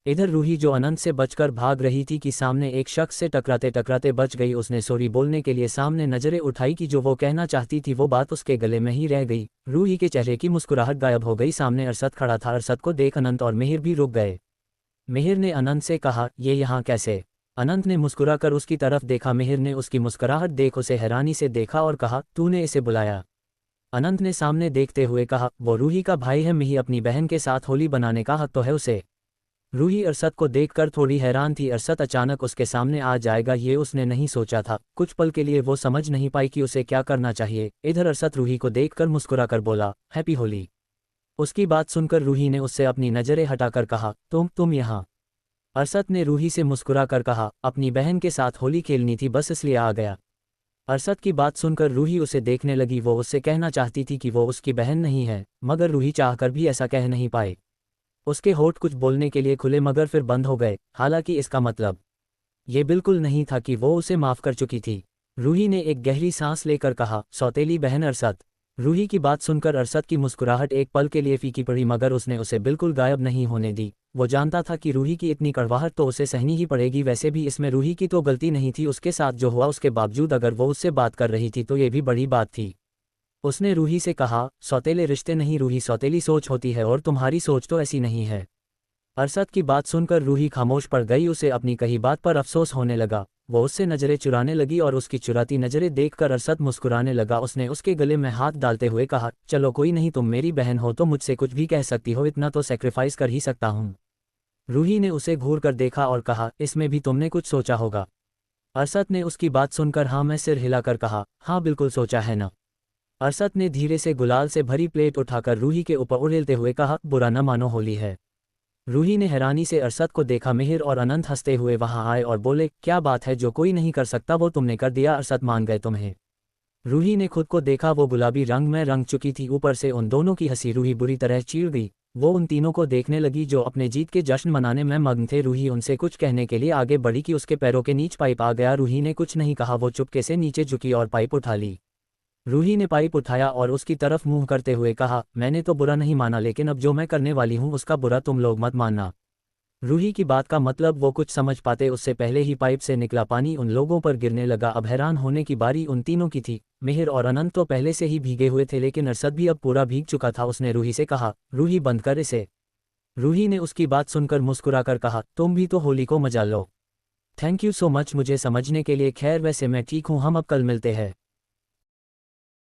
B: इधर रूही जो अनंत से बचकर भाग रही थी कि सामने एक शख्स से टकराते टकराते बच गई। उसने सॉरी बोलने के लिए सामने नजरें उठाई कि जो वो कहना चाहती थी वो बात उसके गले में ही रह गई। रूही के चेहरे की मुस्कुराहट गायब हो गई। सामने अरशद खड़ा था। अरशद को देख अनंत और मिहिर भी रुक गए। मिहिर ने अनंत से कहा, ये यहाँ कैसे? अनंत ने मुस्कुराकर उसकी तरफ देखा। मिहिर ने उसकी मुस्कुराहट देख उसे हैरानी से देखा और कहा, तूने इसे बुलाया? अनंत ने सामने देखते हुए कहा, वो रूही का भाई है, मिही अपनी बहन के साथ होली बनाने का हक तो है उसे। रूही अरशद को देखकर थोड़ी हैरान थी। अरशद अचानक उसके सामने आ जाएगा ये उसने नहीं सोचा था। कुछ पल के लिए वो समझ नहीं पाई कि उसे क्या करना चाहिए। इधर अरशद रूही को देखकर मुस्कुराकर बोला, हैप्पी होली। उसकी बात सुनकर रूही ने उससे अपनी नज़रें हटाकर कहा, तुम यहाँ? अरसद ने रूही से मुस्कुरा कर कहा, अपनी बहन के साथ होली खेलनी थी, बस इसलिए आ गया। अरसद की बात सुनकर रूही उसे देखने लगी। वो उससे कहना चाहती थी कि वो उसकी बहन नहीं है, मगर रूही चाहकर भी ऐसा कह नहीं पाई। उसके होठ कुछ बोलने के लिए खुले मगर फिर बंद हो गए। हालांकि इसका मतलब ये बिल्कुल नहीं था कि वो उसे माफ कर चुकी थी। रूही ने एक गहरी सांस लेकर कहा, सौतेली बहन अरसद। रूही की बात सुनकर अरसद की मुस्कुराहट एक पल के लिए फीकी पड़ी, मगर उसने उसे बिल्कुल गायब नहीं होने दी। वो जानता था कि रूही की इतनी कड़वाहट तो उसे सहनी ही पड़ेगी। वैसे भी इसमें रूही की तो गलती नहीं थी, उसके साथ जो हुआ उसके बावजूद अगर वो उससे बात कर रही थी तो ये भी बड़ी बात थी। उसने रूही से कहा, सौतेले रिश्ते नहीं रूही, सौतेली सोच होती है और तुम्हारी सोच तो ऐसी नहीं है। अरसद की बात सुनकर रूही खामोश पड़ गई। उसे अपनी कही बात पर अफसोस होने लगा। वो उससे नजरें चुराने लगी और उसकी चुराती नजरें देखकर अरसद मुस्कुराने लगा। उसने उसके गले में हाथ डालते हुए कहा, चलो कोई नहीं, तुम मेरी बहन हो तो मुझसे कुछ भी कह सकती हो, इतना तो सेक्रीफाइस कर ही सकता हूँ। रूही ने उसे घूर कर देखा और कहा, इसमें भी तुमने कुछ सोचा होगा। अरसद ने उसकी बात सुनकर हाँ में सिर हिलाकर कहा, हाँ बिल्कुल सोचा है ना। अरसद ने धीरे से गुलाल से भरी प्लेट उठाकर रूही के ऊपर उड़ेलते हुए कहा, बुरा न मानो, होली है। रूही ने हैरानी से अरसद को देखा। मिहिर और अनंत हंसते हुए वहां आए और बोले, क्या बात है, जो कोई नहीं कर सकता वो तुमने कर दिया, अरसद मान गए तुम्हें। रूही ने खुद को देखा, वो गुलाबी रंग में रंग चुकी थी। ऊपर से उन दोनों की हंसी रूही बुरी तरह चीर गई। वो उन तीनों को देखने लगी जो अपने जीत के जश्न मनाने में मग्न थे। रूही उनसे कुछ कहने के लिए आगे बढ़ी कि उसके पैरों के नीचे पाइप आ गया। रूही ने कुछ नहीं कहा, वो चुपके से नीचे झुकी और पाइप उठा ली। रूही ने पाइप उठाया और उसकी तरफ मुंह करते हुए कहा, मैंने तो बुरा नहीं माना, लेकिन अब जो मैं करने वाली हूँ उसका बुरा तुम लोग मत मानना। रूही की बात का मतलब वो कुछ समझ पाते उससे पहले ही पाइप से निकला पानी उन लोगों पर गिरने लगा। अब हैरान होने की बारी उन तीनों की थी। मिहिर और अनंत तो पहले से ही भीगे हुए थे, लेकिन अरसद भी अब पूरा भीग चुका था। उसने रूही से कहा, रूही बंद कर इसे। रूही ने उसकी बात सुनकर मुस्कुराकर कहा, तुम भी तो होली को मजा लो। थैंक यू सो मच मुझे समझने के लिए। खैर वैसे मैं ठीक हूँ, हम अब कल मिलते हैं।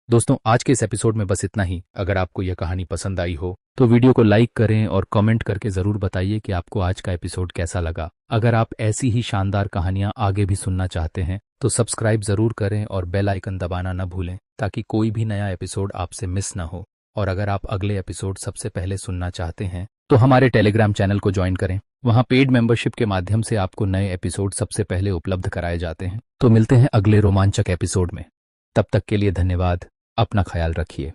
A: दोस्तों, आज के इस एपिसोड में बस इतना ही। अगर आपको यह कहानी पसंद आई हो तो वीडियो को लाइक करें और कमेंट करके ज़रूर बताइए कि आपको आज का एपिसोड कैसा लगा। अगर आप ऐसी ही शानदार कहानियां आगे भी सुनना चाहते हैं तो सब्सक्राइब ज़रूर करें और बेल आइकन दबाना न भूलें, ताकि कोई भी नया एपिसोड आपसे मिस ना हो। और अगर आप अगले एपिसोड सबसे पहले सुनना चाहते हैं तो हमारे टेलीग्राम चैनल को ज्वाइन करें। वहां पेड मेंबरशिप के माध्यम से आपको नए एपिसोड सबसे पहले उपलब्ध कराए जाते हैं। तो मिलते हैं अगले रोमांचक एपिसोड में। तब तक के लिए धन्यवाद। अपना ख्याल रखिए।